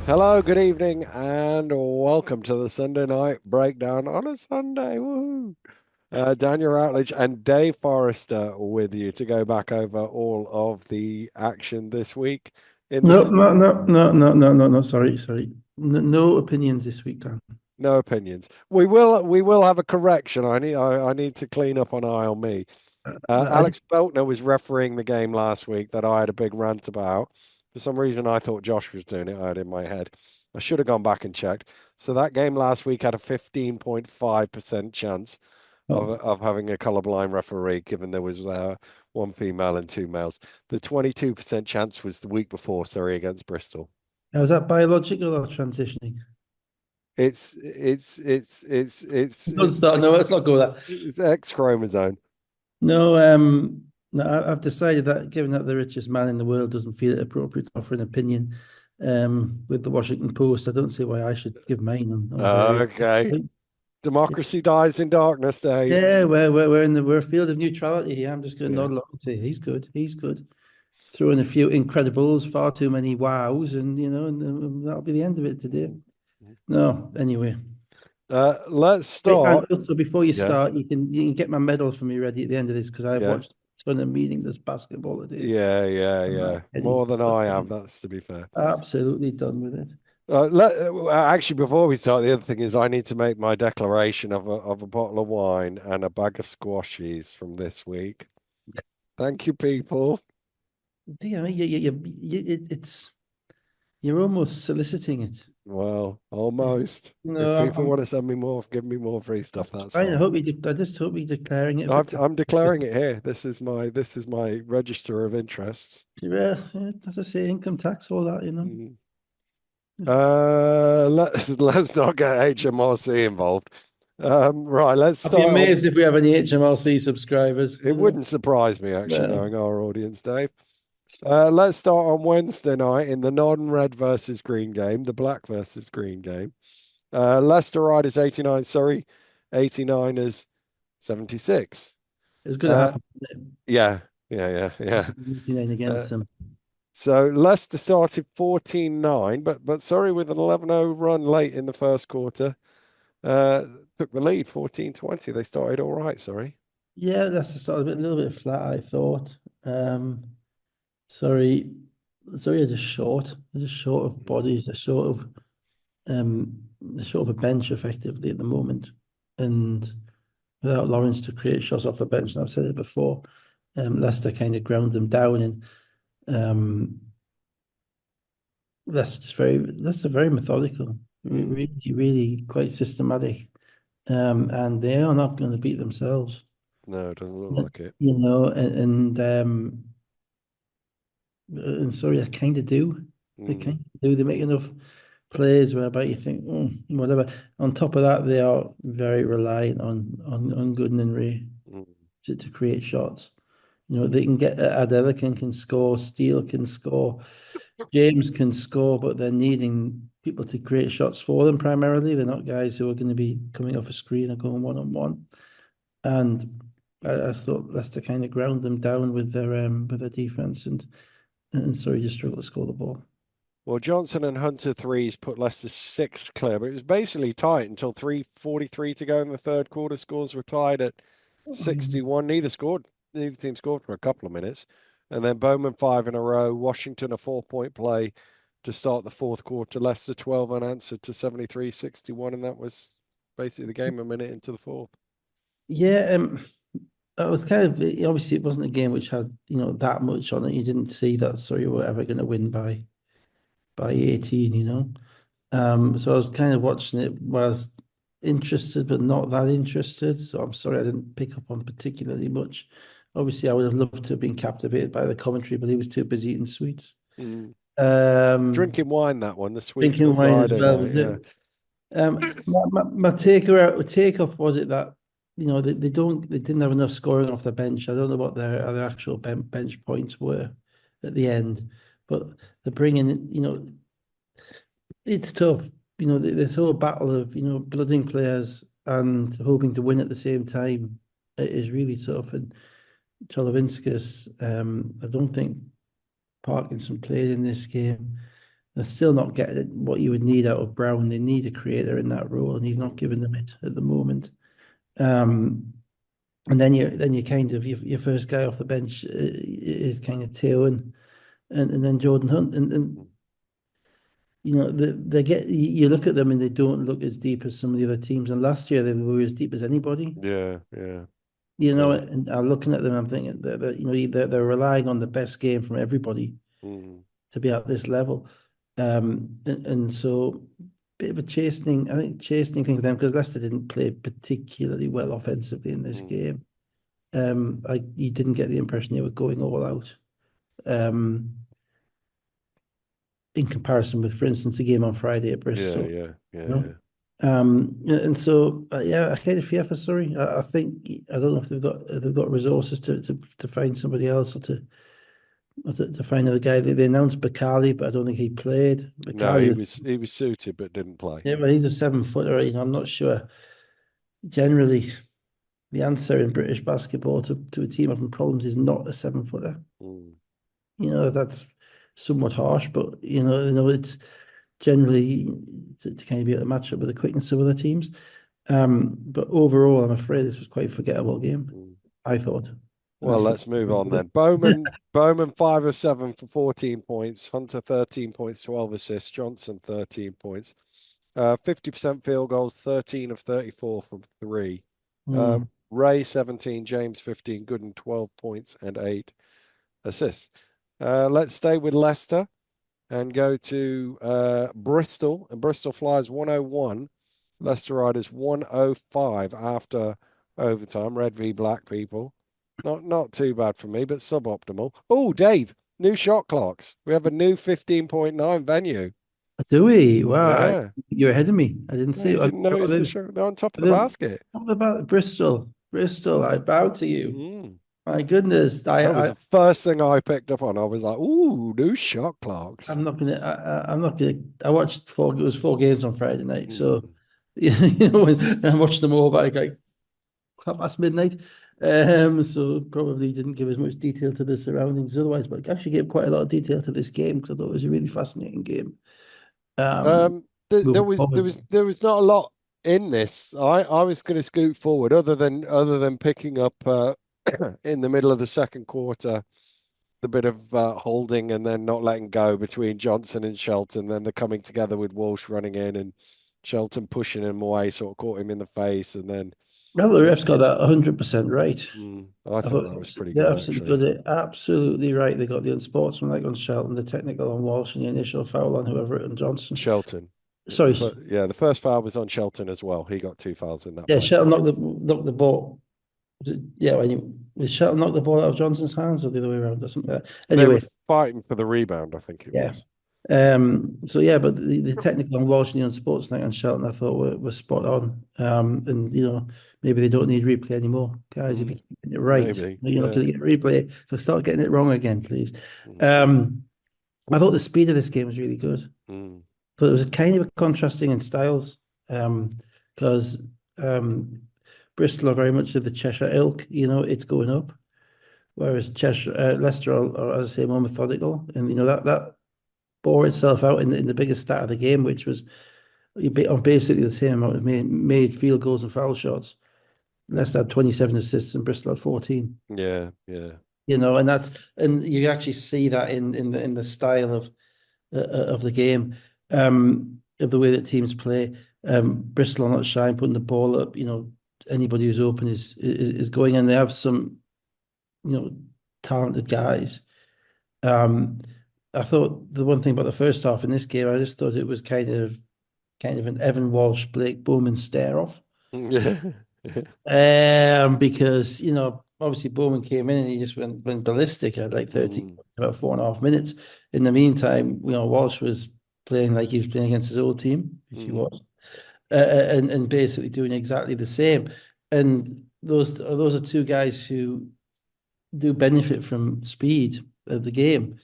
Hello, good evening, and welcome to the Sunday night breakdown on a Sunday. Woohoo! Daniel Routledge and Dave Forrester with you to go back over all of the action this week in the No, Super. no, no, no, no, no, no, no. Sorry, sorry. No opinions this week, Dan. No opinions. We will have a correction. I need to clean up on aisle me. I did, Alex Beltner was refereeing the game last week that I had a big rant about. For some reason, I thought Josh was doing it. I had in my head. I should have gone back and checked. So that game last week had a 15.5% chance of oh, of having a colorblind referee, given there was one female and two males. The 22% chance was the week before Surrey against Bristol. was that biological or transitioning? Good start. No, let's not go with that. It's X chromosome. No, no, I've decided that given that the richest man in the world doesn't feel it appropriate to offer an opinion, with the Washington Post, I don't see why I should give mine on various. Okay. Democracy dies in darkness, Dave. Yeah, we're a field of neutrality here. I'm just going to Yeah. nod along and say he's good. He's good. Throw in a few incredibles, far too many wows, and that'll be the end of it today. No, anyway. Let's Wait, and start. also before you Yeah, start, you can get my medal for me ready at the end of this because I've yeah, watched a ton of meaningless basketball today. yeah, And my yeah. head is More than I have, fucking that's to be fair. absolutely done with it. Actually, before we start, the other thing is I need to make my declaration of a bottle of wine and a bag of squashies from this week. Thank you, people. Yeah, I mean, it's you're almost soliciting it. Well, almost. If No, people want to send me more, give me more free I'm stuff, that's trying. fine. I just hope you're declaring it if I'm, it's I'm declaring it here. This is my register of interests. yeah, as I say, income tax, all that, Mhm. Let's not get HMRC involved. Right, let's I'd be start on. amazed if we have any HMRC subscribers, It wouldn't surprise me actually, Well, knowing our audience, Dave. Let's start on Wednesday night in the non-red versus green game, the black versus green game. Leicester Riders 89, Surrey 89ers 76. it was going to Uh, happen. yeah, yeah. 99 Uh, against them. so Leicester started 14-9, but Surrey with an 11-0 run late in the first quarter. Uh, Took the lead 14-20. They started all right, sorry. Yeah, that's the start. A little bit flat, I thought. Sorry, sorry, they're just short of bodies. They're short of a bench effectively at the moment, and without Lawrence to create shots off the bench, and I've said it before, Leicester kind of ground them down, and um, Leicester very methodical, Mm. really, really quite systematic, and they are not going to beat themselves. No, it doesn't look like it. You know, and sorry, they kind of do. They Mm, kind of do. They make enough plays whereby you think, whatever. On top of that, they are very reliant on Gooden and Ray mm, to create shots. You know, they can get Adelican can score, Steele can score, James can score, but they're needing people to create shots for them primarily. They're not guys who are going to be coming off a screen or going one on one. And I thought Leicester kind of ground them down with their defense and so you just struggle to score the ball. Well, Johnson and Hunter threes put Leicester six clear, but it was basically tight until 3:43 to go in the third quarter. Scores were tied at 61. Neither team scored for a couple of minutes. And then Bowman five in a row, Washington a 4-point play to start the fourth quarter. Leicester 12 unanswered to 73-61, and that was basically the game a minute into the fourth. Yeah, it was kind of obviously it wasn't a game which had that much on it. You didn't see that Surrey were ever going to win by 18, so I was kind of watching it whilst interested, but not that interested. So I'm sorry I didn't pick up on particularly much. Obviously, I would have loved to have been captivated by the commentary, but he was too busy eating sweets. Mm. Um, Drinking wine, that one. The sweets were Drinking wine as Friday well, night. was Yeah. it? My take off was it that they didn't have enough scoring off the bench. I don't know what their actual bench points were at the end, but they're bringing it's tough. This whole battle of blooding players and hoping to win at the same time is really tough. And Cholovinskis, I don't think Parkinson played in this game. They're still not getting what you would need out of Brown. They need a creator in that role, and he's not Mm, giving them it at the moment. Um, and then you kind of your first guy off the bench is kind of Theo and then Jordan Hunt and mm. they get you look at them and they don't look as deep as some of the other teams. And last year they were as deep as anybody. Yeah, yeah, yeah. And I'm looking at them, I'm thinking they're relying on the best game from everybody Mm, to be at this level. And so bit of a chastening, I think chastening thing for them because Leicester didn't play particularly well offensively in this mm. game. You didn't get the impression they were going all out. Um, in comparison with, for instance, the game on Friday at Yeah, Bristol. yeah, yeah, You know? yeah. And so yeah, I kind of fear for Surrey. I think I don't know if they've got resources to find somebody else or to find another guy. They announced Bakali, but I don't think he played. No, Bakali is he was suited but didn't play. yeah, but he's a 7 footer. I'm not sure. Generally, the answer in British basketball to a team having problems is not a 7 footer. Mm, That's somewhat harsh, but it's generally to kind of be able to match up with the quickness of other teams. But overall, I'm afraid this was quite a forgettable game, mm. I thought. And I Well, thought let's move on then. Bowman 5 of 7 for 14 points. Hunter 13 points, 12 assists. Johnson 13 points. 50% field goals, 13 of 34 from three. Hmm. Ray 17, James 15, Gooden 12 points and 8 assists. Let's stay with Leicester and go to Bristol. And Bristol Flyers 101. Leicester Riders 105 after overtime. Red v Black people. Not too bad for me, but suboptimal. Oh, Dave, new shot clocks. We have a new 15.9 venue. Do we? Wow, Yeah. you're ahead of me. I didn't No, see you it. didn't notice the show. They're on top of the Then basket. what about Bristol? Bristol, I bow to you. Mm. My goodness, That was the first thing I picked up on. I was like, ooh, new shot clocks. I'm not gonna. I watched four. It was 4 games on Friday night, so Mm. and I watched them all by like midnight. So probably didn't give as much detail to the surroundings otherwise, but actually gave quite a lot of detail to this game because I thought it was a really fascinating game. Moving forward. There was not a lot in this. I was going to scoot forward, other than picking up in the middle of the second quarter the bit of holding and then not letting go between Johnson and Shelton. Then the coming together with Walsh running in and Shelton pushing him away, sort of caught him in the face, and then Well, the the, refs got that 100% right. I I thought thought that was pretty they good absolutely actually. got it absolutely right. They got the unsportsmanlike on Shelton, the technical on Walsh, and the initial foul on whoever on Johnson. Shelton. Sorry, The first foul was on Shelton as well. He got 2 fouls in that yeah, place. Shelton knocked the ball. Yeah, when you was Shelton knocked the ball out of Johnson's hands or the other way around or something like that. They were Anyway, fighting for the rebound, I think it yeah. was. So yeah, but the technical on Walsh and the unsportsmanlike on Shelton, I thought were spot on. And maybe they don't need replay anymore, guys. If you Mm, keep getting it right, maybe, you're not yeah. going to get replay. So start getting it wrong again, please. Mm, Um, I thought the speed of this game was really good, mm, but it was kind of contrasting in styles. Because Bristol are very much of the Cheshire ilk. It's going up, whereas Leicester are, as I say, more methodical, and that bore itself out in the biggest stat of the game, which was on basically the same amount of made field goals and foul shots. Leicester had 27 assists and Bristol had 14. yeah, yeah. And you actually see that in the style of the game, of the way that teams play. Bristol are not shy in putting the ball up. Anybody who's open is going, and they have some you know talented guys. Um, I thought the one thing about the first half in this game, I just thought it was kind of an Evan Walsh, Blake Bowman stare off. Yeah. Because obviously Bowman came in and he just went ballistic at like 30, Mm, about 4.5 minutes. In the meantime, Walsh was playing like he was playing against his old team, which he mm, was, and basically doing exactly the same. And those are two guys who do benefit from speed of the game.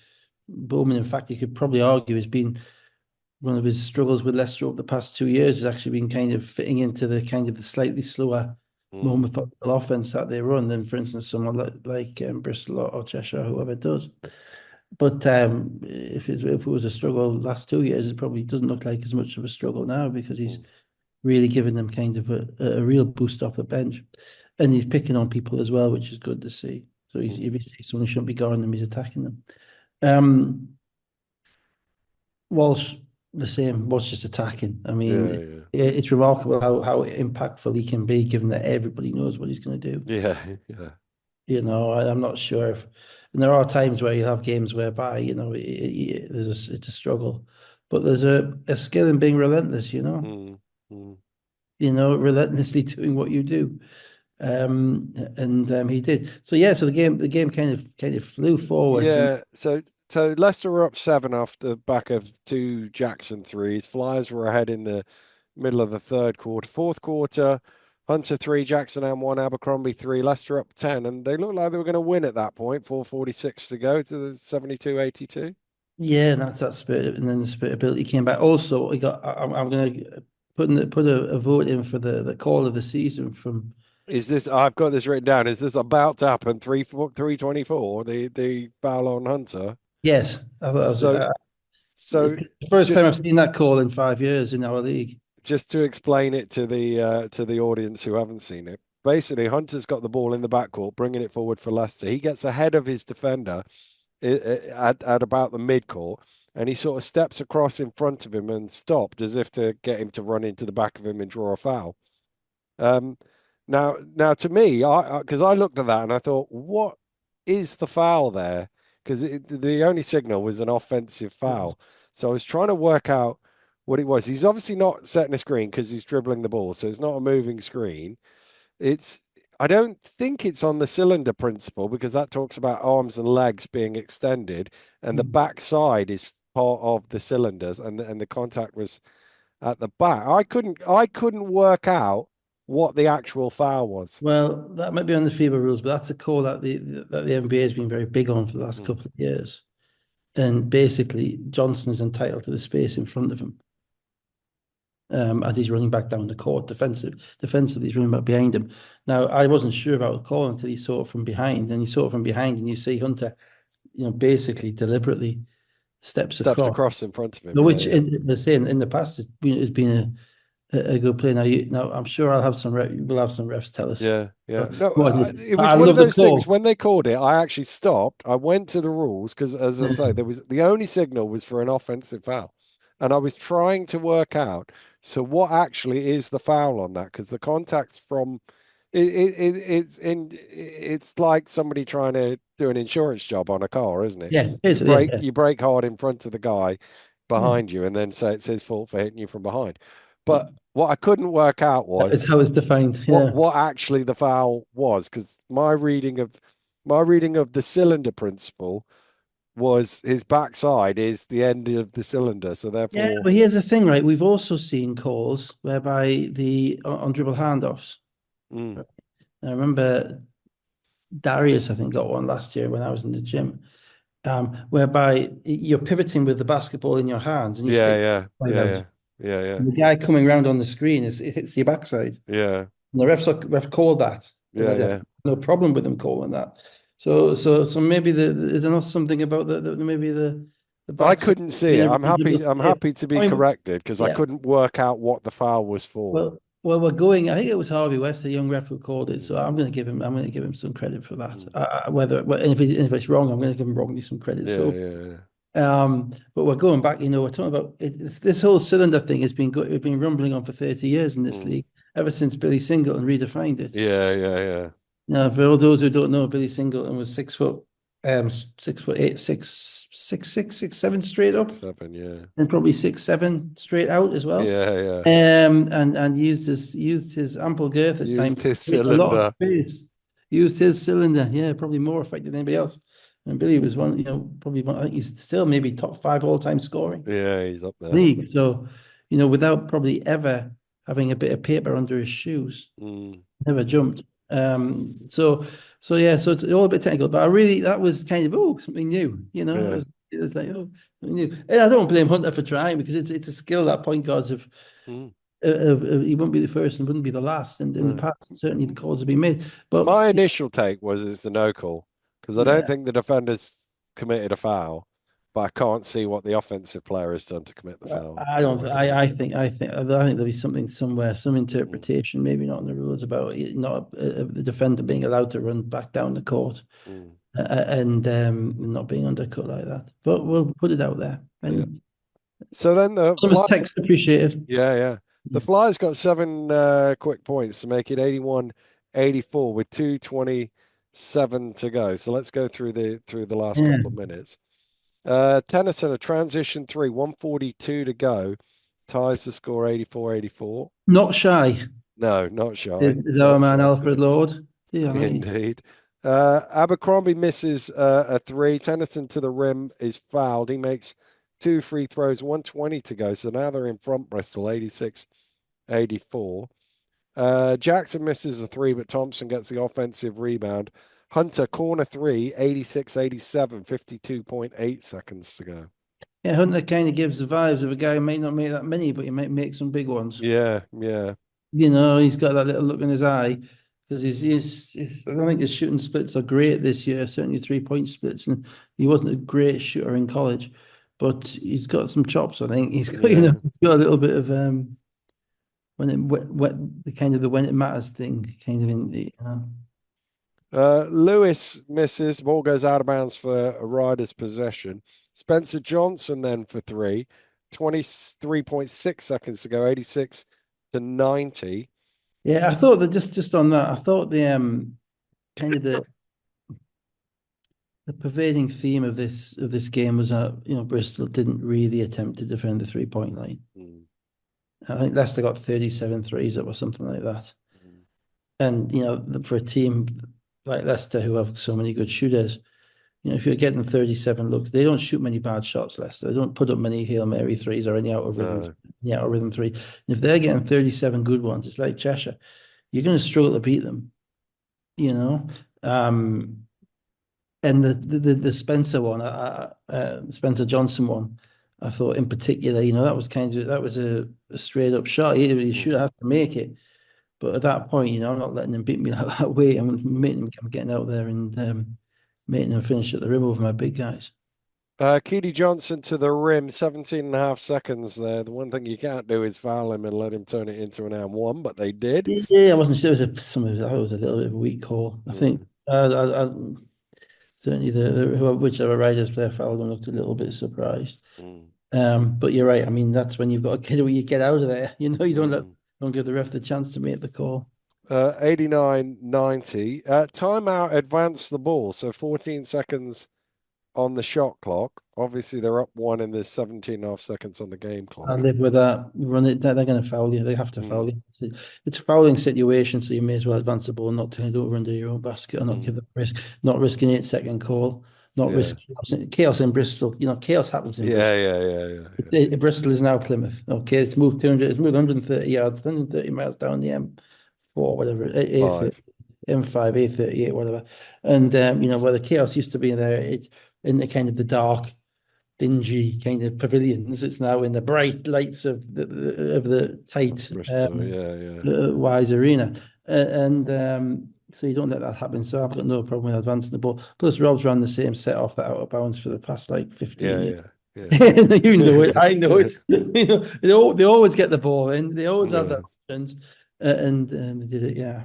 Bowman, in fact, you could probably argue has been one of his struggles with Leicester over the past 2 years has actually been kind of fitting into the kind of the slightly slower, more mm, methodical offense that they run than, for instance, someone like Bristol or Cheshire, whoever does. But if it was a struggle last 2 years, it probably doesn't look like as much of a struggle now because he's Mm, really giving them kind of a real boost off the bench, and he's picking on people as well, which is good to see. So mm. if he sees someone who shouldn't be guarding them, he's attacking them. Um, Walsh the same. Walsh just attacking. I Yeah, mean, yeah, it's remarkable how impactful he can be, given that everybody knows what he's going to do. yeah, yeah. I'm not sure if, and there are times where you have games whereby, it's a struggle, but there's a skill in being relentless, Mm, mm. relentlessly doing what you do. And he did. So yeah, so the game kind of flew forwards, and Yeah, so Leicester were up 7 off the back of 2 Jackson threes. Flyers were ahead in the middle of the third quarter. Fourth quarter, Hunter 3, Jackson and 1, Abercrombie 3, Leicester up 10, and they looked like they were going to win at that point. 4:46 to go to the 72-82. yeah, and that's that spirit, and then the spirit ability came back. Also, I'm going to put a vote in for the call of the season from. Is this? I've got this written down. Is this about to happen? 3:24. The foul on Hunter. Yes, I thought that was So so the first time just I've seen that call in 5 years in our league. just to explain it to the audience who haven't seen it. Basically, Hunter's got the ball in the backcourt, bringing it forward for Leicester. He gets ahead of his defender at about the midcourt, and he sort of steps across in front of him and stopped as if to get him to run into the back of him and draw a foul. Um, now to me, because I looked at that and I thought, what is the foul there? Because the only signal was an offensive foul. So I was trying to work out what it was. He's obviously not setting a screen because he's dribbling the ball, so it's not a moving screen. It's I don't think it's on the cylinder principle because that talks about arms and legs being extended, and the back side is part of the cylinders, and the contact was at the back. I couldn't work out what the actual foul was. Well, that might be on the FIBA rules, but that's a call that the NBA has been very big on for the last Mm. couple of years. And basically, Johnson is entitled to the space in front of him, as he's running back down the court. Defensively, he's running back behind him. Now, I wasn't sure about the call until he saw it from behind, and he saw it from behind, and you see Hunter, basically deliberately steps Steps across. across in front of him. No, Yeah, which yeah. they're saying in the past has been a good play. Now I'm sure we'll have some refs tell us Yeah, yeah. No, what it is. it But was I one of love the those things. call. When they called it, I actually stopped. I went to the rules because, as I Yeah. say, there was the only signal was for an offensive foul, and I was trying to work out. So what actually is the foul on that? Because the contact's from it's like somebody trying to do an insurance job on a car, isn't it? Yeah, You basically, break yeah, you break hard in front of the guy yeah. behind you, and then say it's his fault for hitting you from behind. But what I couldn't work out was It's how it's defined. what Yeah. what actually the foul was, because my reading of the cylinder principle was his backside is the end of the cylinder, so Yeah, therefore, but here's the thing, right? We've also seen calls whereby the on dribble handoffs. mm, I remember Darius, I think, got one last year when I was in the gym, whereby you're pivoting with the basketball in your hands and you yeah, stick yeah, right yeah, out. yeah, yeah, yeah, And the guy coming around on the screen it hits your backside. yeah, And the ref called that. And yeah, I had yeah. no problem with them calling that. So maybe is there not something about maybe the I backside couldn't see it. being I'm happy. I'm yeah. happy to I be mean, corrected because I yeah. couldn't work out what the foul was for. We're going. I think it was Harvey West, the young ref, who called it. Mm, So I'm going to give him. I'm going to give him some credit for that. mm. If it's wrong, I'm going to give him wrongly some credit. Yeah, So, yeah, but we're going back. We're talking about this whole cylinder thing has been It's been rumbling on for 30 years in yeah, this league, ever since Billy Singleton redefined it. yeah, yeah, yeah. Now, for all those who don't know, Billy Singleton was 6 foot, 6 foot 8, 6'7" straight up, 6'7", yeah, and probably 6'7" straight out as well. yeah, yeah. And used his ample girth at times Used to his create a lot of cylinder. space. Used his cylinder, yeah, probably more effective than anybody else. And Billy was one, probably one, I think he's still maybe top 5 all-time scoring Yeah, he's up there. league. So, without probably ever having a bit of paper under his shoes, Mm, never jumped. So yeah, so it's all a bit technical, but that was kind of something new, yeah. it was like something new. And I don't blame Hunter for trying because it's a skill that point guards have. Mm, He wouldn't be the first and wouldn't be the last. And in the no. past, certainly the calls have been made. But My initial take was it's a no call because I don't yeah, think the defenders committed a foul. but I can't see what the offensive player has done to commit the foul. I don't. I think there'll be something somewhere, some Mm, interpretation, maybe not in the rules about not the defender being allowed to run back down the court mm, and not being undercut like that. But we'll put it out there. yeah. And So then the some Flyers, text appreciated. yeah, yeah. The Flyers got 7 quick points to make it 81-84 with 2:27 to go. So let's go through the last Yeah, couple of minutes. Tennyson, a transition three, 142 to go, ties the score 84-84. not shy No, not shy. is our Not man shy. Alfred Lord. Yeah, Indeed. Abercrombie misses a three. Tennyson to the rim is fouled. He makes 2 free throws, 120 to go. So now they're in front, Bristol, 86-84. Jackson misses a three, but Thompson gets the offensive rebound. Hunter, corner three, 86-87, 52.8 seconds to go. yeah. Hunter kind of gives the vibes of a guy who may not make that many, but he might make some big ones. Yeah, yeah. He's got that little look in his eye because I don't think his shooting splits are great this year, certainly 3-point splits. And he wasn't a great shooter in college, but he's got some chops, I think. He's got, Yeah. he's got a little bit of when the kind of the when it matters thing, kind of in Lewis misses. Ball goes out of bounds for a Riders' possession. Spencer Johnson then for three. 23.6 seconds to go, 86-90. Yeah, I thought that just on that, I thought the kind of the pervading theme of this game was that Bristol didn't really attempt to defend the 3-point line. Mm, I think Leicester got 37 threes or something like that. mm, And for a team like Leicester who have so many good shooters, if you're getting 37 looks, they don't shoot many bad shots, Leicester. They don't put up many Hail Mary threes or no. any out of rhythm three. And if they're getting 37 good ones, it's like Cheshire. You're going to struggle to beat them, you know. And the Spencer one, Spencer Johnson one, I thought in particular, that was a straight up shot. He Mm. should have to make it. But at that point, I'm not letting him beat me like that way. I'm getting out there and making him finish at the rim over my big guys. Keedy Johnson to the rim, 17 and a half seconds there. The one thing you can't do is foul him and let him turn it into an and one, but they did. Yeah, I wasn't sure. I thought it was a little bit of a weak call. I think Mm, certainly whichever Riders player fouled him looked a little bit surprised. mm, But you're right. I mean, that's when you've got to get you get out of there. You mm. don't give the ref the chance to make the call. 89-90. Timeout advanced the ball, so 14 seconds on the shot clock. Obviously, they're up one and there's 17 and a half seconds on the game I clock. live with that. Run it. They're going to foul you. They have to foul Mm, you. It's a fouling situation, so you may as well advance the ball and not turn it over into your own basket, or not give mm. the risk. Not risking 8-second call. Not Yeah. risk chaos in Bristol. Chaos happens in Yeah, Bristol. yeah, yeah, yeah, yeah. Bristol is now Plymouth. Okay, it's moved 200. It's moved 130 yards, 130 miles down the M4, whatever, A30, Five. M5, A38, whatever. And where the chaos used to be there, it's in the kind of the dark, dingy kind of pavilions. It's now in the bright lights of the tight Bristol, yeah, yeah. Wise Arena, and so you don't let that happen. So I've got no problem with advancing the ball. Plus, Rob's ran the same set off that out of bounds for the past like 15 Yeah, years. yeah, You know it. yeah. I know it. They always get the ball in. They always have Yeah. their options, and they did it. Yeah.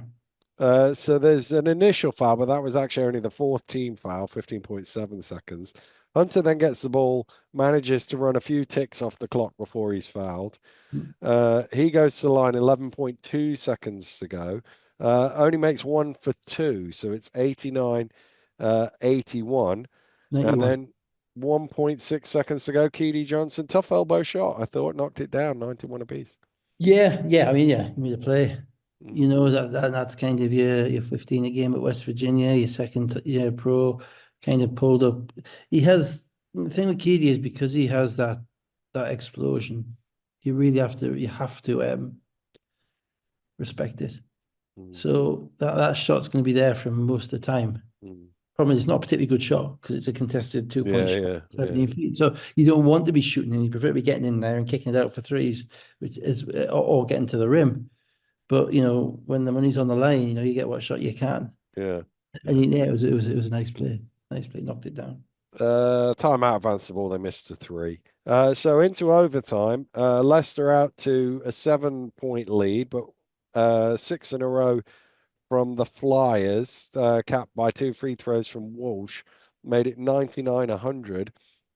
So there's an initial foul, but that was actually only the fourth team foul, 15.7 seconds. Hunter then gets the ball, manages to run a few ticks off the clock before he's fouled. He goes to the line, 11.2 seconds to go. Only makes 1 for 2, so it's 89 81. And 91. then 1.6 seconds to go. Keedy Johnson, tough elbow shot. I thought knocked it down, 91 apiece. Yeah, yeah. I mean, yeah, you made a play. Mm, That's kind of your 15 a game at West Virginia, your second year pro, kind of pulled up. He has the thing with Keedy is because he has that explosion. You have to respect it. mm, So that shot's going to be there for him most of the time. mm. Problem is, it's not a particularly good shot because it's a contested 2-point Yeah, shot, yeah, yeah, 17 feet. So you don't want to be shooting, and you prefer to be getting in there and kicking it out for threes, which is or getting to the rim. But when the money's on the line, you get what shot you can. yeah, And yeah. yeah, it was a nice play, knocked it down. Time out advanced the ball, they missed a three. So into overtime, Leicester out to a 7-point lead, but six in a row from the Flyers, capped by two free throws from Walsh, made it 99-100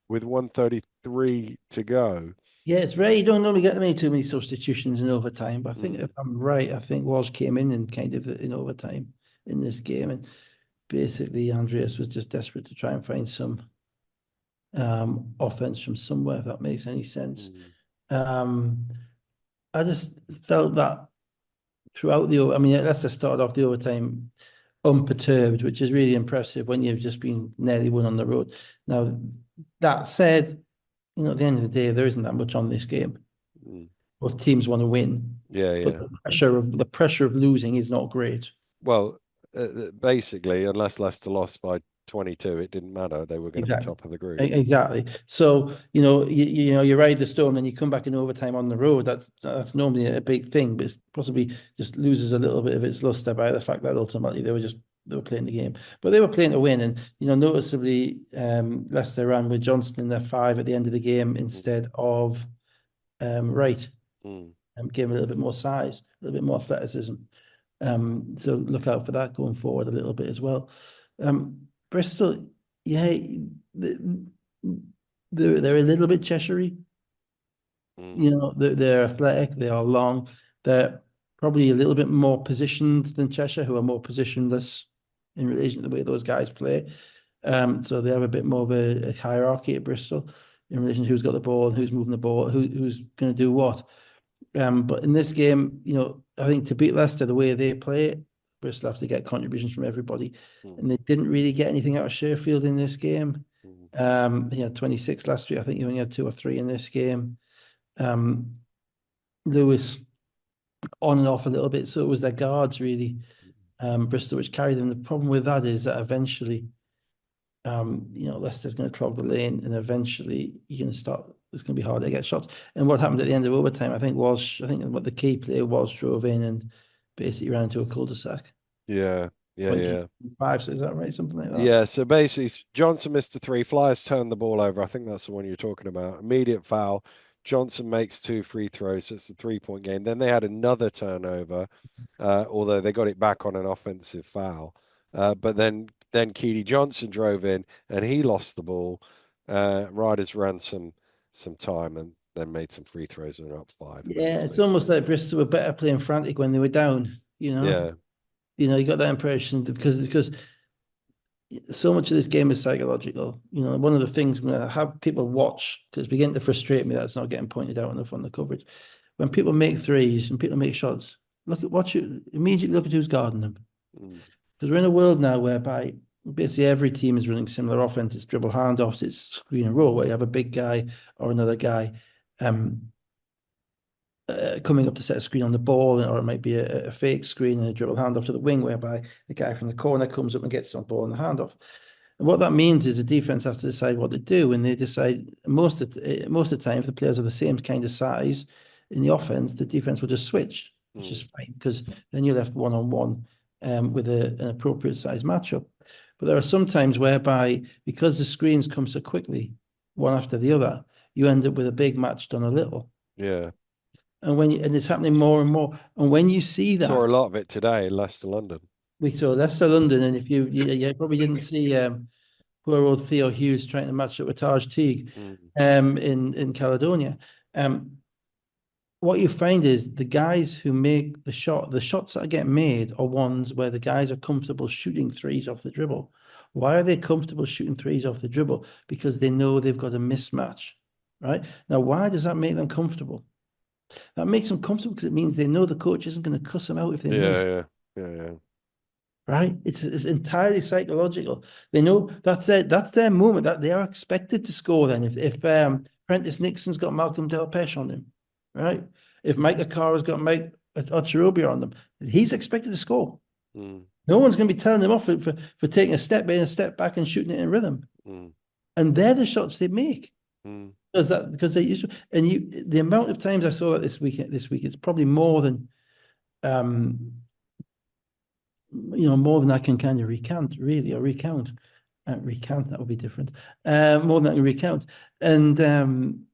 with 133 to go. Yeah, it's rare. You don't normally get too many substitutions in overtime, but I think if I'm right, I think Walsh came in kind of in overtime in this game, and basically Andreas was just desperate to try and find some offense from somewhere, if that makes any sense. Mm. Um, I just felt that throughout I mean, let's just start off the overtime unperturbed, which is really impressive when you've just been nearly won on the road. Now, that said, at the end of the day, there isn't that much on this game. Mm. Both teams want to win, Yeah, but yeah. the pressure of losing is not great. Well, basically, unless Leicester lost by 22, it didn't matter. They were going to be Exactly. top of the group. Exactly. So, you ride the storm and you come back in overtime on the road. That's normally a big thing, but it's possibly just loses a little bit of its luster by the fact that ultimately they were playing the game. But they were playing to win. And, noticeably, Leicester ran with Johnston in their five at the end of the game instead of Wright. Mm. Gave him a little bit more size, a little bit more athleticism. So look out for that going forward a little bit as well. Bristol, yeah, they're a little bit Cheshire-y. Mm. They're athletic, they are long, they're probably a little bit more positioned than Cheshire, who are more positionless in relation to the way those guys play. So they have a bit more of a hierarchy at Bristol in relation to who's got the ball, who's moving the ball, who's going to do what. But in this game, I think to beat Leicester the way they play it, Bristol have to get contributions from everybody. Mm. And they didn't really get anything out of Sheffield in this game. Mm. He had 26 last week. I think he only had two or three in this game. Lewis on and off a little bit. So it was their guards really, Bristol, which carried them. The problem with that is that eventually, Leicester's going to clog the lane, and eventually you're going to start. It's going to be hard to get shots. And what happened at the end of overtime, I think what the key player was drove in and basically ran into a cul-de-sac. Yeah, yeah, yeah. 25, so is that right? Something like that. Yeah, so basically, Johnson missed a three. Flyers turned the ball over. I think that's the one you're talking about. Immediate foul. Johnson makes two free throws, so it's a 3-point game. Then they had another turnover, although they got it back on an offensive foul. But then Keedy Johnson drove in and he lost the ball. Riders ran some time and then made some free throws and were up five. And that Yeah, was it's basically almost like Bristol were better playing frantic when they were down. yeah. You got that impression because so much of this game is psychological. One of the things when I have people watch, because it's beginning to frustrate me that's not getting pointed out enough on the coverage. When people make threes and people make shots, immediately look at who's guarding them. Mm. Because we're in a world now whereby basically every team is running similar offense. It's dribble handoffs, it's screen and roll, where you have a big guy or another guy coming up to set a screen on the ball, or it might be a fake screen and a dribble handoff to the wing, whereby the guy from the corner comes up and gets on ball and the handoff. And what that means is the defense has to decide what to do, and they decide most of the time, if the players are the same kind of size in the offense, the defense will just switch, which is fine because then you're left one on one with an appropriate size matchup. But there are some times whereby because the screens come so quickly, one after the other, you end up with a big match done a little. Yeah. And it's happening more and more. And when you see Saw a that, lot of it today in Leicester, London. we saw Leicester London, and if you probably didn't see poor old Theo Hughes trying to match up with Taj Teague Mm. in Caledonia. What you find is the guys who make the shots that get made are ones where the guys are comfortable shooting threes off the dribble. Why are they comfortable shooting threes off the dribble? Because they know they've got a mismatch, right? Now, why does that make them comfortable? That makes them comfortable because it means they know the coach isn't going to cuss them out if they Yeah, miss, yeah, yeah, yeah. right? It's entirely psychological. They know that's their moment, that they are expected to score then. If Prentice Nixon's got Malcolm Delpeche on him, right? If Mike Akara's got Mike Ocherobia on them, he's expected to score. Mm. No one's going to be telling him off for taking a step in, a step back, and shooting it in rhythm. Mm. And they're the shots they make. Mm. Because they used to, and the amount of times I saw that this week, it's probably more than more than I can kind of recount, really, or recount. Recount, that would be different. More than I can recount. And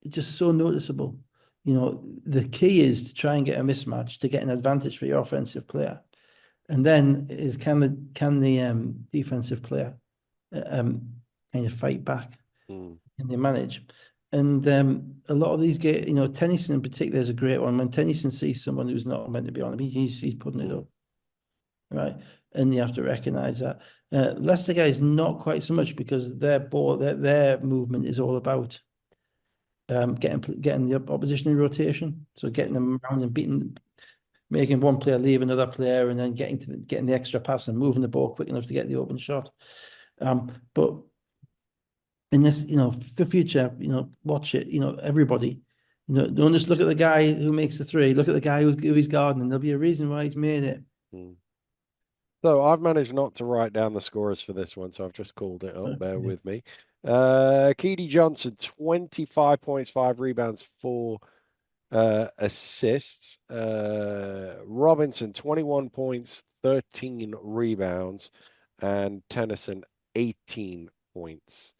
it's just so noticeable. The key is to try and get a mismatch to get an advantage for your offensive player. And then is can the defensive player um, kind of fight back? Mm, Can they manage? And a lot of these games, Tennyson in particular is a great one. When Tennyson sees someone who's not meant to be on him, he's putting it mm, up, right? And you have to recognize that. Leicester guys not quite so much because their movement is all about getting the opposition in rotation. So getting mm, them around and making one player leave another player, and then getting the extra pass and moving the ball quick enough to get the open shot. But in this, for future, watch it. Everybody, don't just look at the guy who makes the three. Look at the guy who's guarding. There'll be a reason why he's made it. mm. So I've managed not to write down the scores for this one, so I've just called it up. Bear Okay. with me. Keedy Johnson, 25 points, 5 rebounds, 4 assists. Robinson, 21 points, 13 rebounds, and Tennyson, 18 points.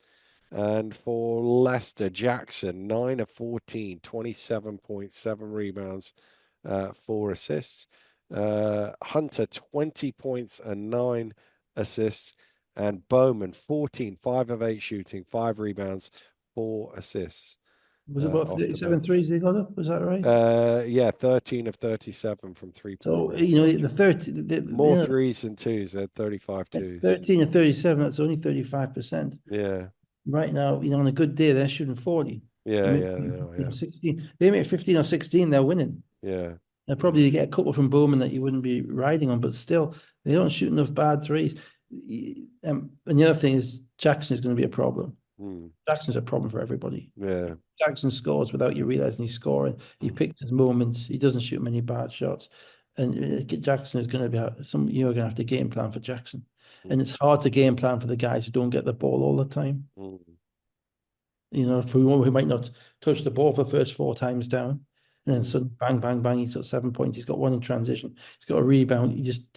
And for Leicester, Jackson, 9 of 14, 27.7 rebounds, 4 assists. Hunter, 20 points and 9 assists. And Bowman, 14, 5 of 8 shooting, 5 rebounds, 4 assists Was it about off the 37 bench. threes they got up? Was that right? Yeah, 13 of 37 from 3 point So, range. the 30, More threes than twos, they had 35 twos. 13 and 37, that's only 35%. Yeah, Right now, on a good day, they're shooting 40. They yeah, make yeah, they are, 15 yeah, or 16. They make 15 or 16, they're winning. yeah. They'll Mm, probably get a couple from Bowman that you wouldn't be riding on, but still, they don't shoot enough bad threes. And the other thing is Jackson is going to be a problem. mm, Jackson's a problem for everybody. yeah. Jackson scores without you realizing he's scoring. He Mm, picked his moments. He doesn't shoot many bad shots. And Jackson is going to be you're going to have to game plan for Jackson. And mm, it's hard to game plan for the guys who don't get the ball all the time. mm, For one who might not touch the ball for the first 4 times down. And then mm, suddenly bang, bang, bang, he's got 7 points. He's got one in transition. He's got a rebound. He just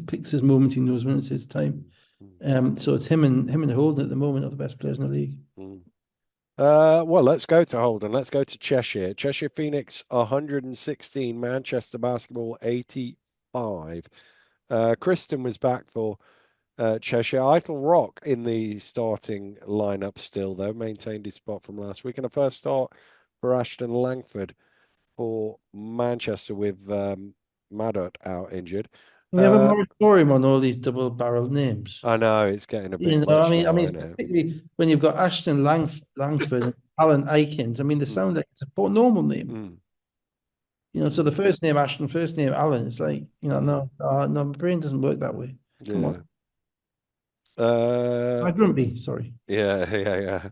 picks his moments. He knows when it's his time. mm, mm, So it's him and Holden at the moment are the best players in the league. mm. Well, let's go to Holden. Let's go to Cheshire. Cheshire Phoenix, 116. Manchester Basketball, 85. Kristen was back for Cheshire. Eitel Rock in the starting lineup still, though, maintained his spot from last week. And a first start for Ashton Langford for Manchester with Madot out injured. We have a Uh, moratorium on all these double-barreled names. I know it's getting a bit much now, isn't it? Particularly when you've got Ashton Langford and Alan Aikins. I mean, they Mm, sound like it's a normal name. mm, So the mm, first name Ashton, first name Alan. It's like, mm, no, my brain doesn't work that way. Come yeah. on. Uh, I Grumpy, sorry. yeah, yeah, yeah.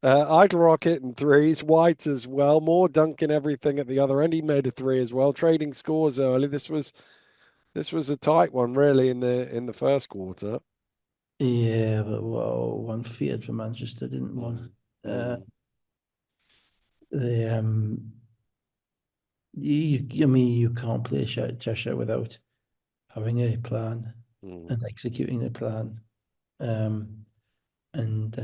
Idle Rocket and threes, White as well. More dunking everything at the other end. He made a three as well. Trading scores early. This was a tight one, really, in the first quarter. Yeah, but whoa, one feared for Manchester, didn't one? Mm, Uh, mm, the I mean, you can't play Cheshire without having a plan mm, and executing the plan. Um, and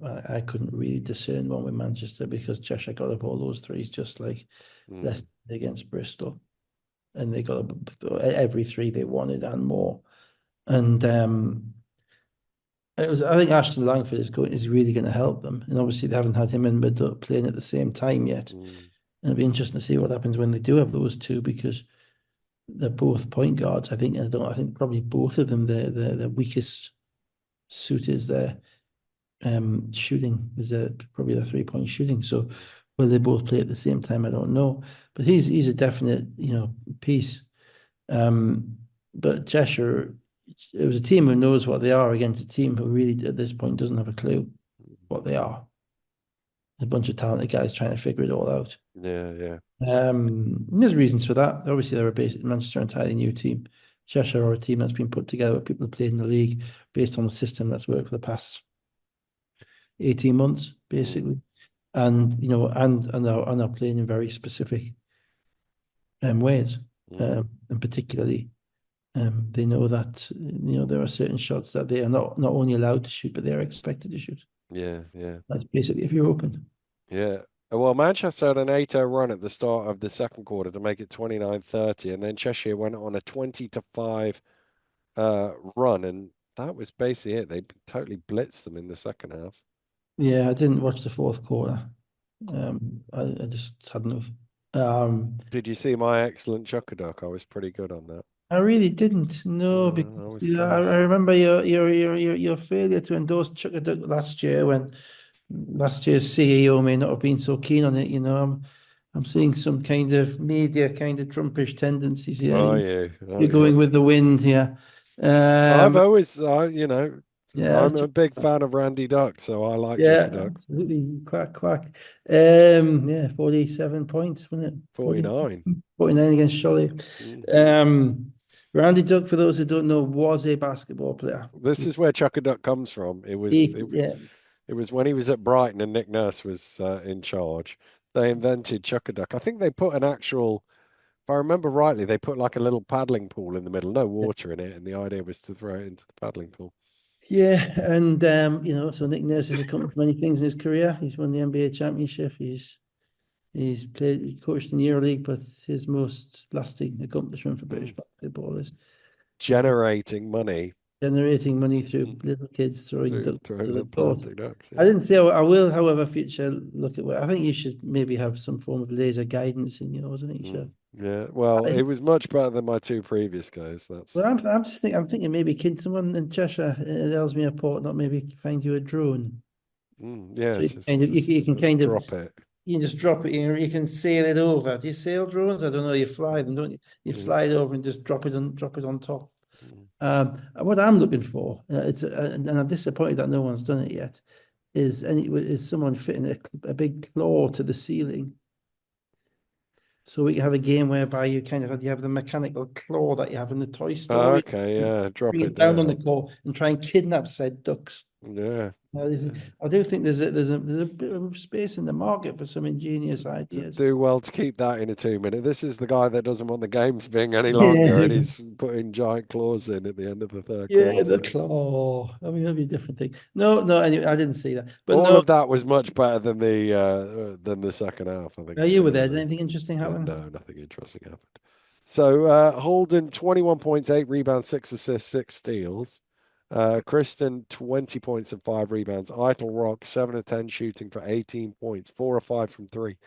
I couldn't really discern one with Manchester because Cheshire got up all those threes just like mm, Leicester against Bristol, and they got up every three they wanted and more. And I think Ashton Langford is really going to help them, and obviously they haven't had him and Mid playing at the same time yet. mm, And it'll be interesting to see what happens when they do have those two because they're both point guards. I think probably both of them the weakest suit is their shooting is probably the 3 point shooting. So mm, will they both play at the same time? I don't know. But he's a definite, piece. Um, but Cheshire, it was a team who knows what they are against a team who really at this point doesn't have a clue what they are. A bunch of talented guys trying to figure it all out. yeah, yeah. There's reasons for that. Obviously, they're a Manchester entirely new team. Cheshire are a team that's been put together with people who played in the league based on the system that's worked for the past 18 months, Mm, basically. And are playing in very specific ways. mm, And particularly They know that there are certain shots that they are not only allowed to shoot, but they are expected to shoot. Yeah, yeah, That's basically if you're open. yeah. Well, Manchester had an 8-0 run at the start of the second quarter to make it 29-30, and then Cheshire went on a 20-5 run, and that was basically it. They totally blitzed them in the second half. Yeah, I didn't watch the fourth quarter. I just had enough. Um, Did you see my excellent chucker duck? I was pretty good on that. I really didn't know because I was I close. remember your failure to endorse Chuckaduk last year when last year's CEO may not have been so keen on it. I'm seeing some kind of media kind of Trumpish tendencies here. Oh yeah, oh You're yeah. going with the wind here. I've Um, always, yeah, I'm a big fan of Randy Duck, so I like chucker yeah, duck. absolutely. Quack, quack. Yeah, 47 points, wasn't it? 40, 49. 49 against Shelley. Mm. Um, Randy Duck, for those who don't know, was a basketball player. This is where chucker duck comes from. Yeah, It was when he was at Brighton and Nick Nurse was in charge. They invented chucker duck. I think they put an actual, if I remember rightly, they put like a little paddling pool in the middle, no water in it, and the idea was to throw it into the paddling pool. yeah, and so Nick Nurse has accomplished many things in his career. He's won the NBA championship. He coached in EuroLeague, but his most lasting accomplishment for British Mm. basketball is Generating money generating money through mm, little kids throwing through ducks to throwing the them court. plastic ducks. I Yeah. didn't say I will, however, future look at what I think you should maybe have some form of laser guidance in yours. I think you Mm. should. Yeah. Well, I, it was much better than my two previous guys. well, That's I'm thinking maybe kid someone in Cheshire at Ellesmere Port, not maybe find you a drone. yeah. So It's you just can kind of drop it. you just drop it in, you can sail it over. Do you sail drones? I don't know. You fly them, don't you? You Yeah. fly it over and just drop it on top. Mm. What I'm looking for, and I'm disappointed that no one's done it yet, is someone fitting a big claw to the ceiling. So we have a game whereby you have the mechanical claw that you have in the Toy Story, Okay. and Yeah. Drop bring it it down on the down. claw and try and kidnap said ducks. Yeah. Now, Yeah. I do think there's a bit of space in the market for some ingenious ideas. Do well to keep that in a 2 minute. This is the guy that doesn't want the games being any longer, and Yeah, he's putting giant claws in at the end of the third yeah, the quarter. claw. I mean, that'd be a different thing. No, no, anyway, I didn't see that. But All no, of that was much better than the second half. I think you were should have there. been Did anything interesting yeah, happen? no, nothing interesting happened. So Holden, 21 points, 8 rebounds, 6 assists, 6 steals. Kristen, 20 points and 5 rebounds. Eitel Rock, 7 of 10 shooting for 18 points, 4 of 5 from three.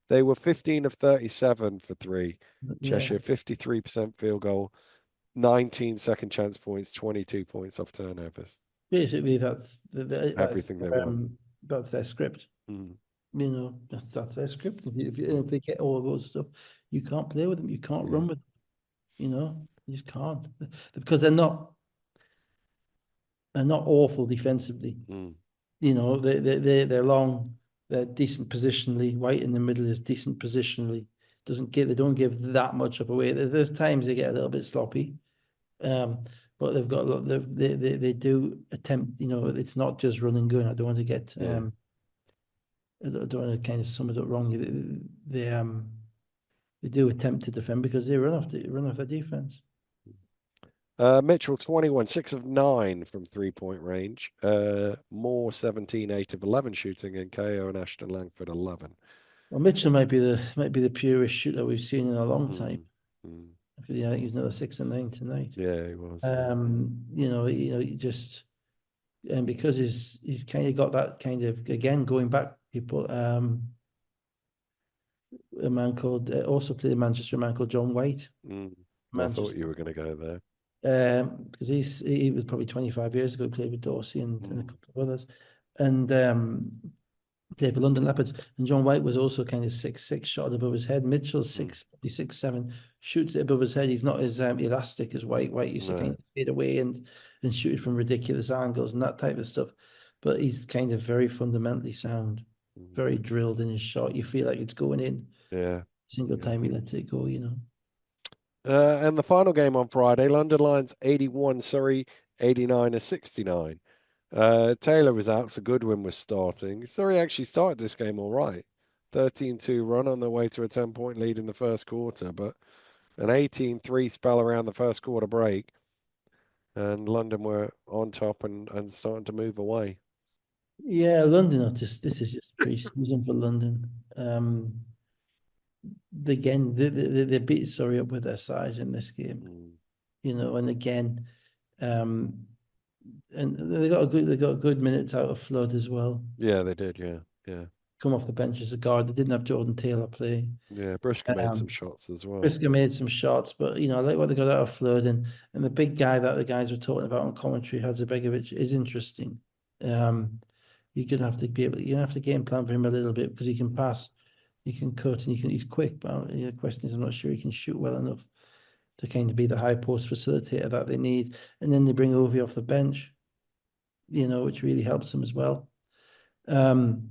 They were 15 of 37 for three. Yeah, Cheshire, 53% field goal, 19 second chance points, 22 points off turnovers. basically Everything they want. that's their script. Mm, That's their script. If they get all of those stuff, you can't play with them. You can't yeah. run with them. You just can't because they're not awful defensively. Mm, They're long, they're decent positionally. White in the middle is decent positionally. They don't give that much up away. There's times they get a little bit sloppy, um, but they've got a lot. They do attempt. It's not just run and gun. I don't want to get yeah. I don't want to kind of sum it up wrong. They do attempt to defend because they run off their defense. Mitchell, 21, 6 of 9 from 3 point range. Moore, 17, 8 of 11 shooting, and KO and Ashton Langford, 11. Well, Mitchell might be the purest shooter we've seen in a long time. Mm, mm. Yeah, I think he's another 6 and 9 tonight. Yeah, he was. Yes. You just and because he's kind of got that kind of again going back people a man called also played in Manchester, a man called John White, Mm. I thought Manchester. you were going to go there. Because he was probably 25 years ago, played with Dorsey and a Mm, couple of others, and played for London Leopards. And John White was also kind of 6'6", shot above his head. Mitchell's mm. 6, probably 6'7", shoots it above his head. He's not as elastic as White. White used to kind No. of fade away and shoot it from ridiculous angles and that type of stuff. But he's kind of very fundamentally sound, Mm. very drilled in his shot. You feel like it's going in Yeah. single Yeah. time he lets it go. And the final game on Friday, London Lions 81, Surrey 89 to 69. Taylor was out, so Goodwin was starting. Surrey actually started this game all right. 13-2 run on their way to a 10-point lead in the first quarter, but an 18-3 spell around the first quarter break, and London were on top and starting to move away. Yeah, London are just this is just pre-season for London. Again, they beat Surrey up with their size in this game, Mm. and again, um, and they got good minutes out of Flood as well. Yeah, they did. Yeah, yeah, Come off the bench as a guard. They didn't have Jordan Taylor play. yeah. Brisker made some Um, shots as well. Briscoe made some shots, but I like what they got out of Flood, and the big guy that the guys were talking about on commentary, Hadzabegovic, is interesting. Um, you're gonna have to be able, you have to game plan for him a little bit because he can pass, he can cut, and he's quick. But the question is, I'm not sure he can shoot well enough to kind of be the high post facilitator that they need. And then they bring Ovi off the bench, which really helps them as well. Um,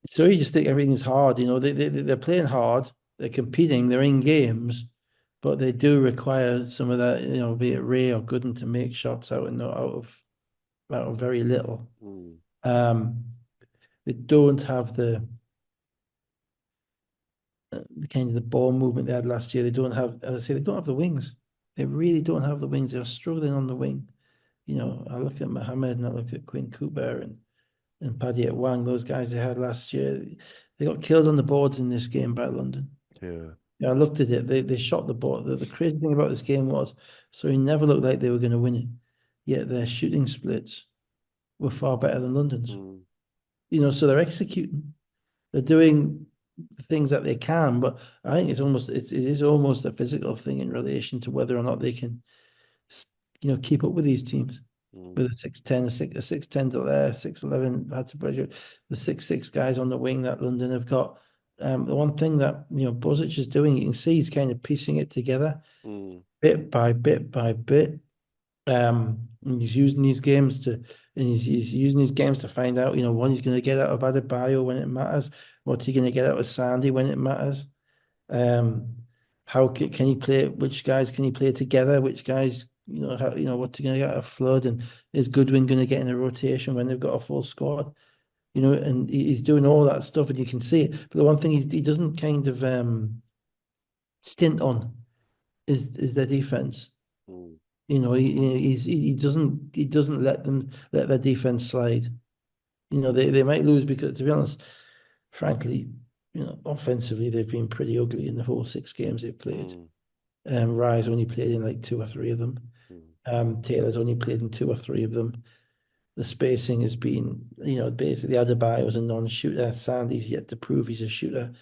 so you just think everything's hard. They're playing hard, they're competing, they're in games, but they do require some of that, be it Ray or Gooden to make shots out of very little. Mm. Um, they don't have the kind of the ball movement they had last year. They don't have, as I say, they don't have the wings. They really don't have the wings. They're struggling on the wing. I look at Mohammed and I look at Quinn Cooper and Paddy at Wang, those guys they had last year. They got killed on the boards in this game by London. Yeah. Yeah, I looked at it. They shot the ball. The crazy thing about this game was, so it never looked like they were going to win it. Yet their shooting splits were far better than London's. Mm. So they're executing. They're doing the things that they can, but I think it is almost a physical thing in relation to whether or not they can, keep up with these teams. Mm. With a 6'10", a 6'10" Delaire, 6'11" had to pressure the 6'6" guys on the wing that London have got. The one thing that Bozic is doing, you can see he's kind of piecing it together Mm. bit by bit by bit. And he's using these games he's using these games to find out, what he's going to get out of Adebayo when it matters, what's he going to get out of Sandy when it matters. Um, how can he play? Which guys can he play together? Which guys, what's he going to get out of Flood? And is Goodwin going to get in a rotation when they've got a full squad? And he's doing all that stuff, and you can see it. But the one thing he doesn't kind of stint on is their defense. Mm. He doesn't let their defense slide. They might lose because, to be honest, frankly, offensively they've been pretty ugly in the whole 6 games they've played. Mm. Rye's only played in like 2 or 3 of them. Mm. Taylor's only played in 2 or 3 of them. The spacing has been, basically Adebayo was a non-shooter. Sandy's yet to prove he's a shooter.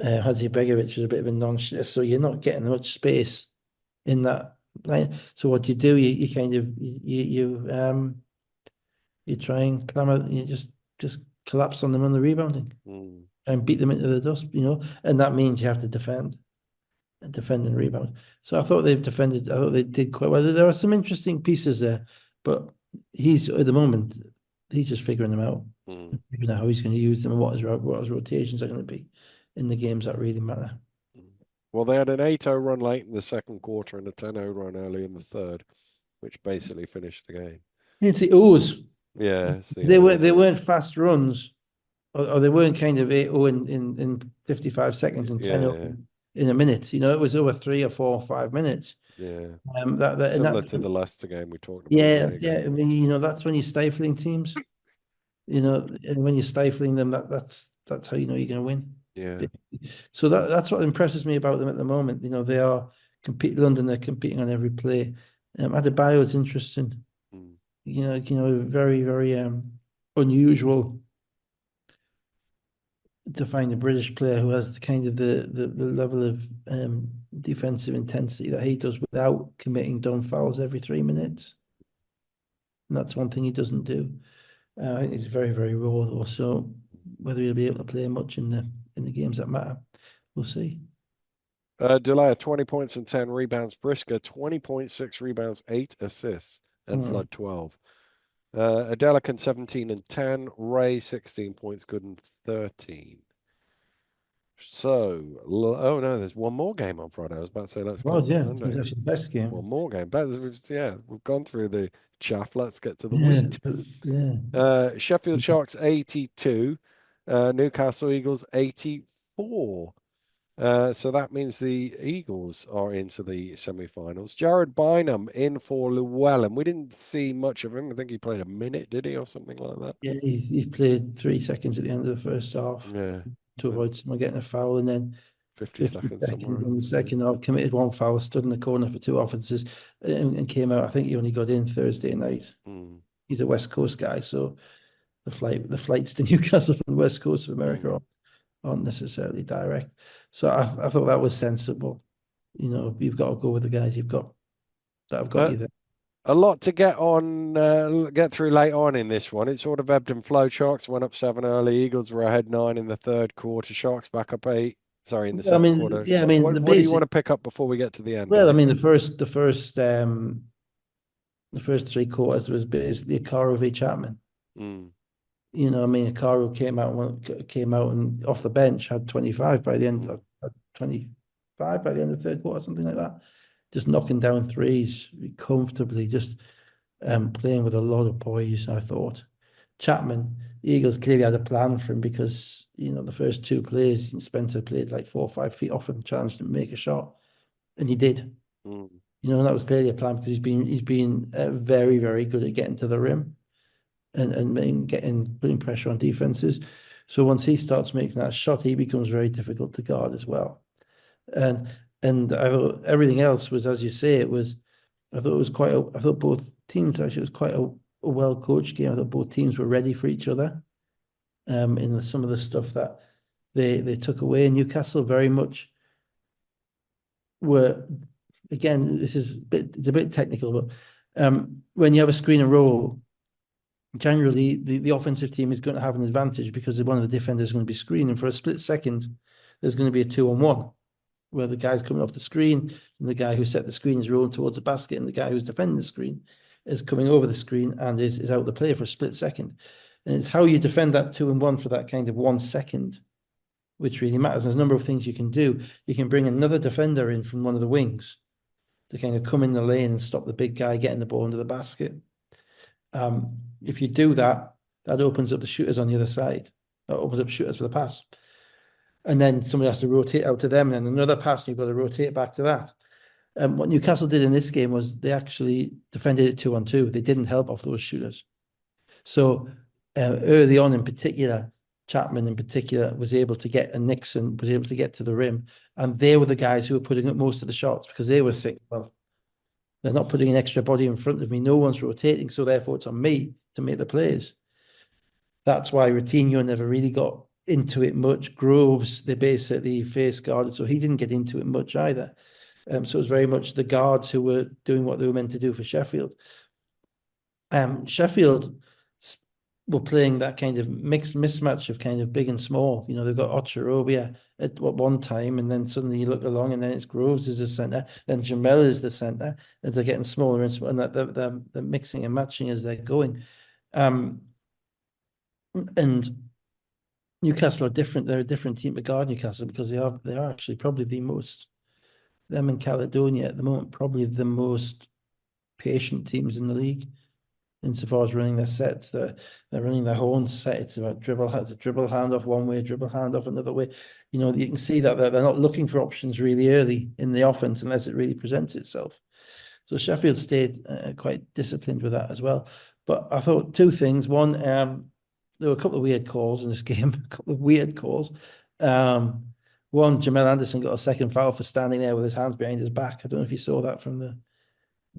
Hadzabegovic is a bit of a non-shooter, so you're not getting much space in that line. So what you do, you kind of you try and clamor, you just collapse on them on the rebounding Mm. and beat them into the dust, and that means you have to defend and rebound. So I thought they did quite well. There are some interesting pieces there, but he's at the moment he's just figuring them out, Mm. figuring out how he's going to use them and what his rotations are going to be in the games that really matter. Mm. Well, they had an 8-0 run late in the second quarter and a 10-0 run early in the third, which basically finished the game. It's the O's. Yeah, it's the They O's. weren't fast runs, or they weren't kind of 8-0 in 55 seconds and 10-0 Yeah, in a minute. It was over 3 or 4 or 5 minutes. yeah. And Similar that to the Leicester game we talked about a yeah, minute yeah. ago. I mean, that's when you're stifling teams. And when you're stifling them, that's how you know you're going to win. Yeah. So that's what impresses me about them at the moment. They are competing. London, they're competing on every play. Adebayo is interesting. Mm. Very very unusual to find a British player who has the kind of the level of defensive intensity that he does without committing dumb fouls every 3 minutes. And that's one thing he doesn't do. I think he's very, very raw though. So whether he'll be able to play much in the games that matter, we'll see. Delia, 20 points and 10 rebounds. Brisker, 20.6 rebounds, 8 assists, and Mm. Flood 12. Adelican, 17 and 10. Ray, 16 points, good and 13. So, oh no, there's one more game on Friday. I was about to say, let's go Well, on to yeah, it was Sunday. actually the best game. One more game. But yeah, we've gone through the chaff. Let's get to the Yeah, wheat. yeah. Sheffield Sharks 82. Newcastle Eagles 84. So that means the Eagles are into the semi-finals. Jared Bynum in for Llewellyn. We didn't see much of him. I think he played a minute, did he, or something like that? Yeah, he played 3 seconds at the end of the first half Yeah, to avoid someone getting a foul, and then 50 50 seconds somewhere seconds in the else. Yeah. second half, committed one foul, stood in the corner for two offences, and came out. I think he only got in Thursday night. Mm, He's a West Coast guy, so the flights to Newcastle from the West Coast of America mm. aren't necessarily direct. So I thought that was sensible. You know, you've got to go with the guys you've got that have got Uh, you there. a lot to get through late on in this one. It sort of ebbed and flowed. Sharks went up 7 early. Eagles were ahead 9 in the third quarter. Sharks back up 8. Sorry, in the I second mean, quarter. yeah, I mean the What do you want basic. to pick up before we get to the end, Well, I Billy? mean the first 3 quarters was basically Akaro v Chapman. Mm, You know, I mean, Akaro came out and off the bench had 25 by the end, mm, 25 by the end of the third quarter, something like that. Just knocking down threes comfortably, just playing with a lot of poise, I thought. Chapman, the Eagles clearly had a plan for him because, you know, the first two plays, Spencer played like 4 or 5 feet off him, challenged him to make a shot, and he did. mm, You know, and that was clearly a plan because he's been very, very good at getting to the rim and putting pressure on defenses. So once he starts making that shot, he becomes very difficult to guard as well. And I thought everything else was, as you say, I thought it was I thought both teams actually, it was quite a well coached game. I thought both teams were ready for each other. Some of the stuff that they took away. Newcastle very much were, again, it's a bit technical, but when you have a screen and roll, generally the offensive team is going to have an advantage because one of the defenders is going to be screening. For a split second, there's going to be a 2-on-1 where the guy's coming off the screen and the guy who set the screen is rolling towards the basket and the guy who's defending the screen is coming over the screen and is out of the play for a split second. And it's how you defend that 2-on-1 for that kind of 1 second, which really matters. There's a number of things you can do. You can bring another defender in from one of the wings to kind of come in the lane and stop the big guy getting the ball into the basket. If you do that, that opens up the shooters on the other side. That opens up shooters for the pass. And then somebody has to rotate out to them, and then another pass, and you've got to rotate back to that. What Newcastle did in this game was they actually defended it 2-on-2. They didn't help off those shooters. So early on, in particular, Chapman in particular was able to get, and Nixon was able to get to the rim, and they were the guys who were putting up most of the shots because they were thinking, well, they're not putting an extra body in front of me. No one's rotating, so therefore it's on me to make the plays. That's why Routinho never really got into it much. Groves, they basically face guarded, so he didn't get into it much either. So it was very much the guards who were doing what they were meant to do for Sheffield. Sheffield were playing that kind of mixed mismatch of kind of big and small. You know, they've got Ocherobia at one time, and then suddenly you look along, and then it's Groves as a centre, then Jamel is the centre, and they're getting smaller and smaller, and they're mixing and matching as they're going. And Newcastle are different. They're a different team to guard Newcastle because they are actually probably the most, them and Caledonia at the moment, probably the most patient teams in the league insofar as running their sets. They're running their own set. It's about dribble hand off one way, dribble hand off another way. You know, you can see that they're not looking for options really early in the offense unless it really presents itself. So Sheffield stayed quite disciplined with that as well. But I thought two things. One, there were a couple of weird calls in this game, a couple of weird calls. One, Jamel Anderson got a second foul for standing there with his hands behind his back. I don't know if you saw that from Trying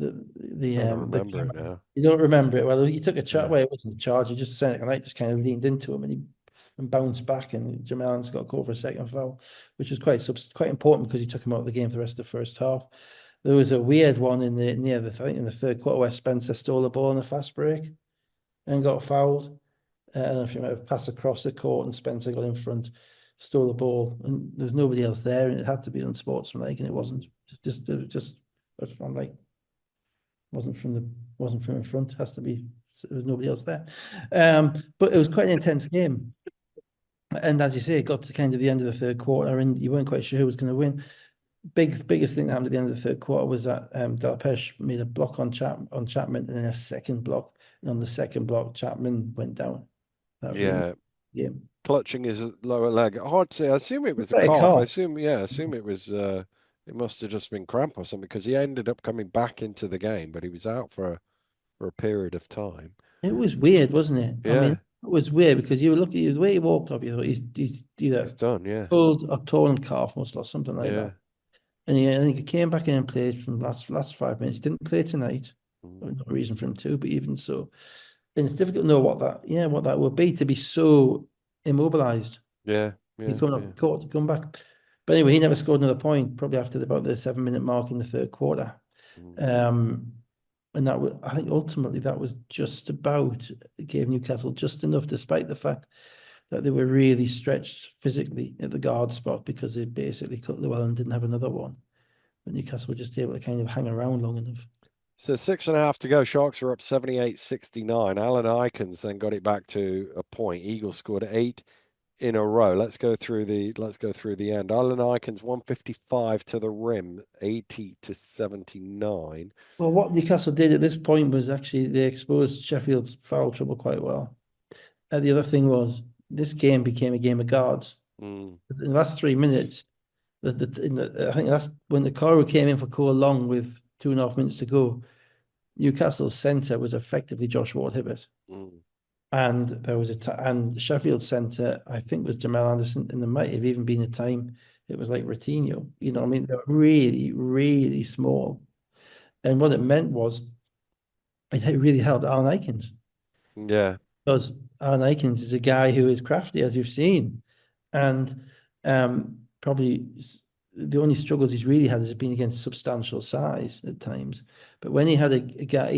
to the remember it camera. now. You don't remember it? Well, he took a charge. Yeah. Well, it wasn't a charge. He just said it, just kind of leaned into him and he bounced back, and Jamel Anderson got a call for a second foul, which was quite important because he took him out of the game for the rest of the first half. There was a weird one in the third quarter where Spencer stole the ball in a fast break and got fouled. I don't know if you remember, pass across the court and Spencer got in front, stole the ball, and there was nobody else there, and it had to be unsportsmanlike, and it wasn't. I'm like, wasn't from in front. It has to be. There was nobody else there, but it was quite an intense game. And as you say, it got to kind of the end of the third quarter, and you weren't quite sure who was going to win. Biggest thing that happened at the end of the third quarter was that Delpesh made a block on Chapman, and then a second block. And on the second block, Chapman went down. That ruined Yeah. the game. clutching his lower leg. Hard to say. I assume it was a Very cough. calm. I assume it was it must have just been cramp or something because he ended up coming back into the game, but he was out for a period of time. It was weird, wasn't it? I mean, Yeah, it was weird because you were looking at the way he walked off, you thought he's he's either done. Yeah, pulled or torn calf muscle or something like yeah. that. And I think he came back in and played from last 5 minutes. He didn't play tonight. Mm. There was no reason for him to, but even so, and it's difficult to know what that would be to be so immobilized. Yeah, He yeah, coming yeah. up court to come back. But anyway, he never scored another point, probably after about the 7 minute mark in the third quarter. Mm. Um, and that was, I think ultimately that was just about, it gave Newcastle just enough, despite the fact that they were really stretched physically at the guard spot because they basically cut Llewellyn and didn't have another one. But Newcastle were just able to kind of hang around long enough. So 6.5 to go. Sharks are up 78-69. Alan Ikens then got it back to a point. Eagles scored 8 in a row. Let's go through the end. Alan Ikens 155 to the rim, 80-79. Well, what Newcastle did at this point was actually they exposed Sheffield's foul trouble quite well. The other thing was this game became a game of guards. Mm, In the last 3 minutes, I think that's when the Coro came in for Cole Long with 2.5 minutes to go. Newcastle's centre was effectively Josh Ward-Hibbert, mm, and there was and Sheffield's centre I think was Jamal Anderson, and there might have even been a time it was like Ratinho. You know, what I mm. mean, they were really, really small, and what it meant was it really helped Alan Aikens. Yeah. Because Alan Aikens is a guy who is crafty, as you've seen, and probably the only struggles he's really had has been against substantial size at times. But when he had a guy,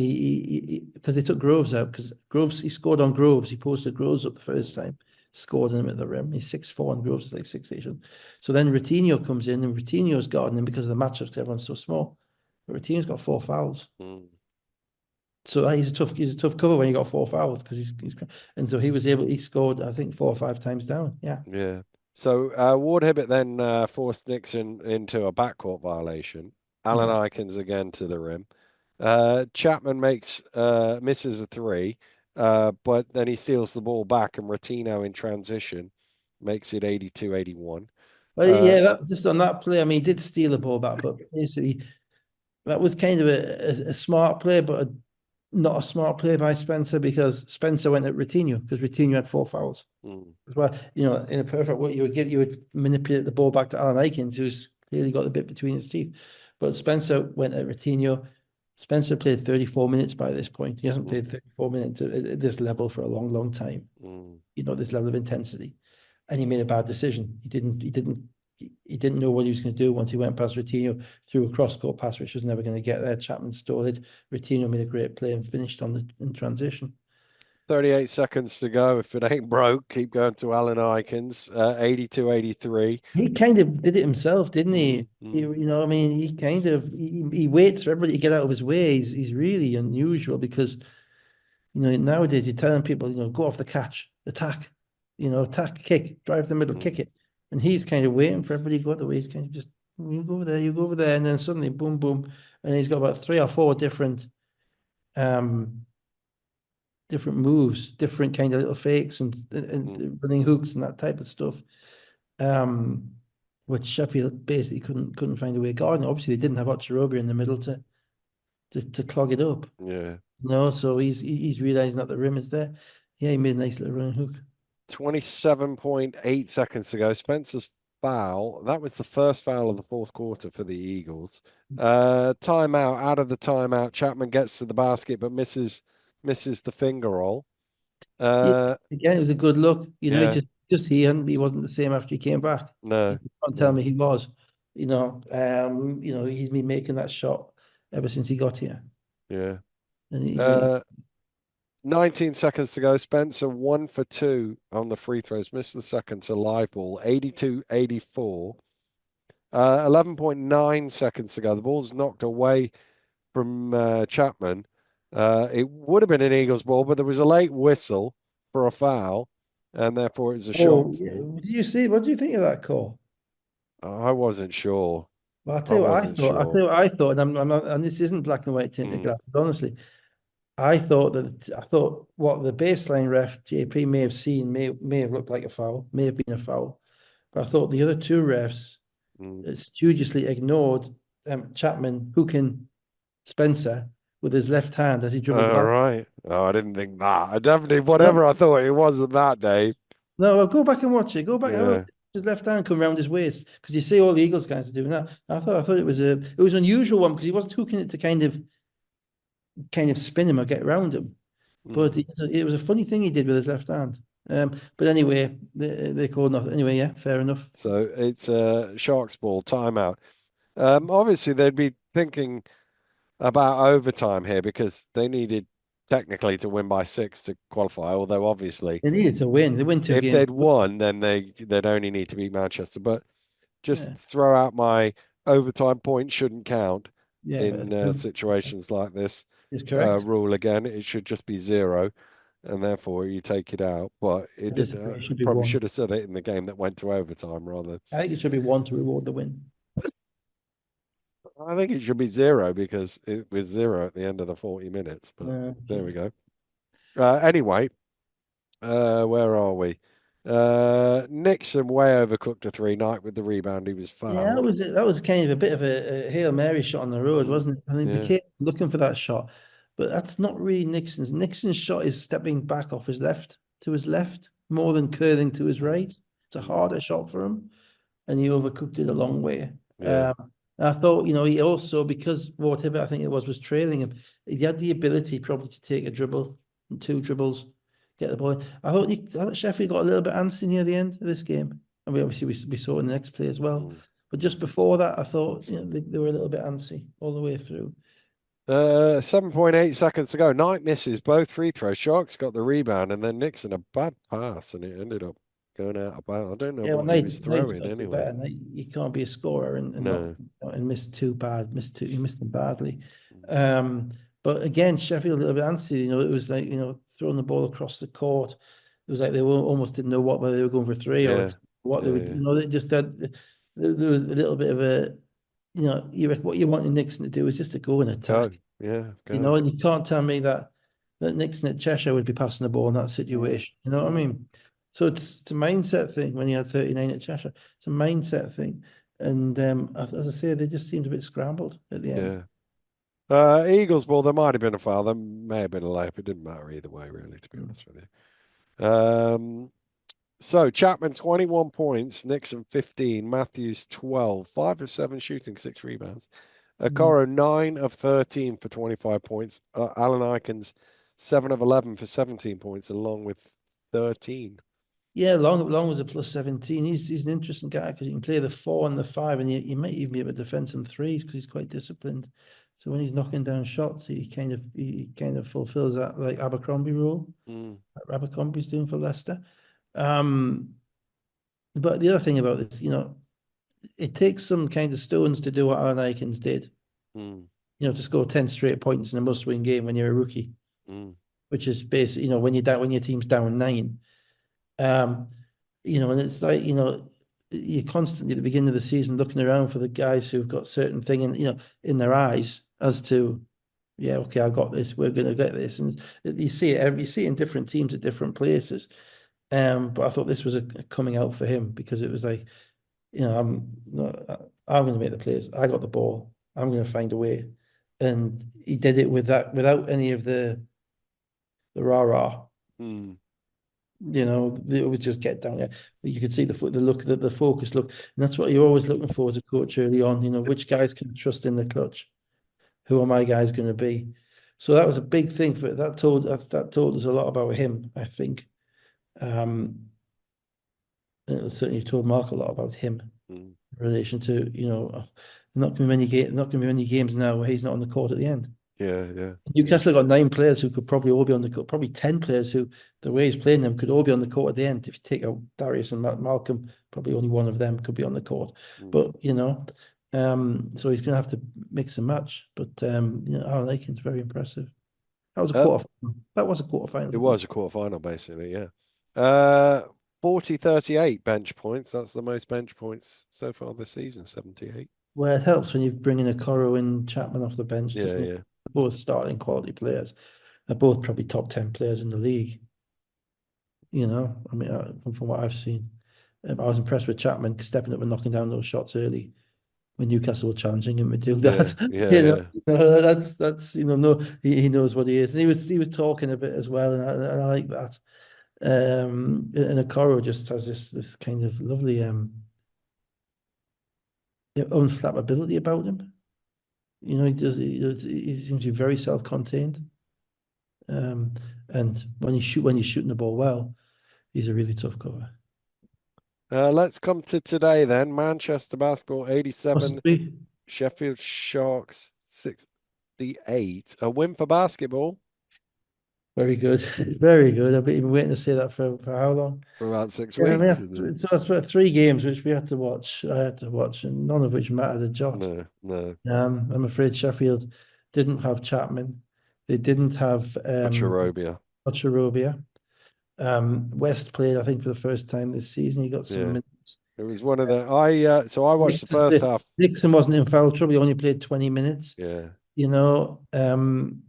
because they took Groves out, because Groves he scored on Groves, he posted Groves up the first Mm, time, scored on him at the rim. He's 6'4" and Groves is like 6'8". So then Ratinho comes in, and Ratinho's guarding him because of the matchups, because everyone's so small. But Ratinho's got 4 fouls. mm. So he's a tough cover when you got 4 fouls because and so he scored I think 4 or 5 times down. Yeah. Yeah. So Ward Hibbert then forced Nixon into a backcourt violation. Alan Mm. Ikens again to the rim. Chapman misses a three, but then he steals the ball back, and Rotino in transition makes it 82-81. Well, Uh, yeah, just on that play, I mean, he did steal the ball back, but basically that was kind of a smart play, but not a smart play by Spencer because Spencer went at Ratinho because Ratinho had 4 fouls. mm, As well, you know, in a perfect world, you would manipulate the ball back to Alan Aikens, who's clearly got the bit between his teeth. But Spencer went at Ratinho. Spencer played 34 minutes by this point. He hasn't played mm, 34 minutes at this level for a long, long time. mm. You know, this level of intensity. And he made a bad decision. He didn't know what he was going to do once he went past Ratinho, threw a cross-court pass, which was never going to get there. Chapman stole it. Ratinho made a great play and finished in transition. 38 seconds to go. If it ain't broke, keep going to Alan Ikens, 82-83. He kind of did it himself, didn't Mm, he? mm, You know, I mean, he waits for everybody to get out of his way. He's really unusual because you know nowadays you're telling people, you know, go off the catch, attack, you know, attack, kick, drive the middle, kick mm, it, and he's kind of waiting for everybody to go the way. He's kind of just you go over there, you go over there, and then suddenly boom, boom, and he's got about 3 or 4 um different moves, different kind of little fakes mm. and running hooks and that type of stuff. Um, which Sheffield basically couldn't find a way of guarding. Obviously, they didn't have Ocherobi in the middle to clog it up. Yeah. No, so he's realizing that the rim is there. Yeah, he made a nice little running hook. 27.8 seconds to go. Spencer's foul. That was the first foul of the fourth quarter for the Eagles. Timeout. Out of the timeout. Chapman gets to the basket but misses the finger roll. Yeah, Uh, again, it was a good look. You know, yeah. he wasn't the same after he came back. You No. can't tell No. me he was. You know, he's been making that shot ever since he got here. Yeah. And Uh, 19 seconds to go. Spencer 1 for 2 on the free throws. Missed the second to live ball. 82-84. 11.9 seconds to go. The ball's knocked away from Chapman. It would have been an Eagles ball, but there was a late whistle for a foul, and therefore it's a oh, shot. yeah. Did you see? What do you think of that call? I wasn't sure. Well, I'll I tell you what I wasn't thought. I'll tell sure. you what I thought, and I'm not, and this isn't black and white tinted Mm, glasses, honestly. I thought what the baseline ref JP may have seen may have looked like a foul, may have been a foul, but I thought the other two refs Mm. studiously ignored Chapman hooking Spencer with his left hand as he dribbled All past. right. Oh, I didn't think that. I definitely, whatever No, I thought it wasn't that, Dave. no, well, go back and watch it. Go back and have a Yeah. look. His left hand come around his waist because you see all the Eagles guys are doing that. I thought it was an unusual one because he wasn't hooking it to kind of spin him or get around him. But Mm. it was a funny thing he did with his left hand. But anyway, they called nothing. Anyway, yeah, fair enough. So it's a Sharks ball timeout. Obviously, they'd be thinking about overtime here because they needed technically to win by 6 to qualify. Although obviously, They needed to win. They win two if games. they'd won, then they'd only need to beat Manchester. But just Yeah, throw out my overtime point shouldn't count yeah, in situations like this it's correct. rule again. It should just be 0, and therefore you take it out. But I it did disagree. It should be probably one. should have said it in the game that went to overtime rather. I think it should be one to reward the win. I think it should be 0 because it was 0 at the end of the 40 minutes. But there we Okay. go. Anyway, where are we? Nixon way overcooked a 3 Knight with the rebound. He was Yeah, fouled. that was kind of a bit of a Hail Mary shot on the road, Mm, wasn't it? I mean, they yeah. kept looking for that shot, but that's not really Nixon's. Nixon's shot is stepping back off his left to his left more than curling to his Mm, right. It's a mm, harder shot for him, and he overcooked it a long way. yeah. I thought, he also, because whatever I think it was trailing him, he had the ability probably to take a dribble and two dribbles, get the ball in. I thought Sheffield got a little bit antsy near the end of this game. I mean, obviously, we saw it in the next play as well. Mm. But just before that, I thought, they were a little bit antsy all the way through. 7.8 seconds to go. Knight misses both free throws. Sharks got the rebound, and then Nixon a bad pass, and it ended up going out of bounds. I don't know Yeah, well, what he was Knight throwing got to do anyway. better. You can't be a scorer and not No. and miss two bad, he missed them badly. Mm. Um, but again, Sheffield a little bit antsy. It was like throwing the ball across the court. It was like they almost didn't know whether they were going for three or Yeah, what they yeah, would. yeah. They just had there was a little bit of a what you wanted Nixon to do is just to go and Go. attack. Yeah, go. And you can't tell me that Nixon at Cheshire would be passing the ball in that Mm, situation. You know what I mean? So it's a mindset thing when you had 39 at Cheshire. It's a mindset thing. And as I say, they just seemed a bit scrambled at the end. yeah. Eagles ball, there might have been a foul. There may have been a layup. It didn't matter either way, really, to be Mm. honest with you. So Chapman 21 points, Nixon 15, Matthews 12, 5 of 7 shooting, 6 rebounds. Mm. Okoro 9 of 13 for 25 points. Alan Ikens 7 of 11 for 17 points, along with 13. Yeah, Long was a plus 17. He's an interesting guy because he can play the 4 and the 5, and you might even be able to defend some threes because he's quite disciplined. So when he's knocking down shots, he kind of fulfills that like Abercrombie role. Mm, Abercrombie's doing for Leicester. Um, but the other thing about this, it takes some kind of stones to do what Alan Aikens did. mm, To score 10 straight points in a must-win game when you're a rookie, mm, which is basically, when your team's down 9. Um, and it's like, you're constantly at the beginning of the season looking around for the guys who've got certain thing in their eyes as to, yeah, okay, I got this, we're gonna get this. And you see it in different teams at different places. But I thought this was a coming out for him because it was like, I'm going to make the plays. I got the ball. I'm going to find a way, and he did it without any of the rah rah. mm. It would just get down there. You could see the look, the focus look, and that's what you're always looking for as a coach early on. Which guys can I trust in the clutch? Who are my guys going to be? So that was a big thing for that told us a lot about him, I think. Um, and it certainly told Mark a lot about him Mm. in relation to, not going to be many games now where he's not on the court at the end. Yeah, yeah, yeah. Newcastle got 9 players who could probably all be on the court, probably 10 players who, the way he's playing them, could all be on the court at the end. If you take out Darius and Malcolm, probably only one of them could be on the court. Mm. But so he's going to have to mix and match. But Aaron Aiken's very impressive. That was a Uh, quarter. That was a it quarterfinal, wasn't it? was a quarterfinal, basically, yeah. Uh, 38 bench points. That's the most bench points so far this season, 78. Well, it helps when you bring in a Coro and Chapman off the bench, Yeah, doesn't it? yeah. Both starting quality players. are both probably top 10 players in the league. You know, I mean, from what I've seen, I was impressed with Chapman stepping up and knocking down those shots early when Newcastle were challenging him to do Yeah, that. yeah, yeah. That's no, he knows what he is, and he was talking a bit as well, and I like that. And Okoro just has this kind of lovely unflappability about him. You know, he seems to be very self-contained. Um, and when he's shooting the ball well, he's a really tough cover. Let's come to today then. Manchester basketball Must 87, be. Sheffield Sharks 68. A win for basketball Very good. Very good. I've been waiting to say that for how long? for about 6 Yeah, I mean, weeks. so that's about 3 games which we had to watch. I had to watch, and none of which mattered a jot. No, no. I'm afraid Sheffield didn't have Chapman. They didn't have Charobia. Ocharobia. West played, I think, for the first time this season. He got some Yeah. minutes. It was one of the so I watched the Nixon, first half. Nixon wasn't in foul trouble. He only played 20 minutes. Yeah. You know, and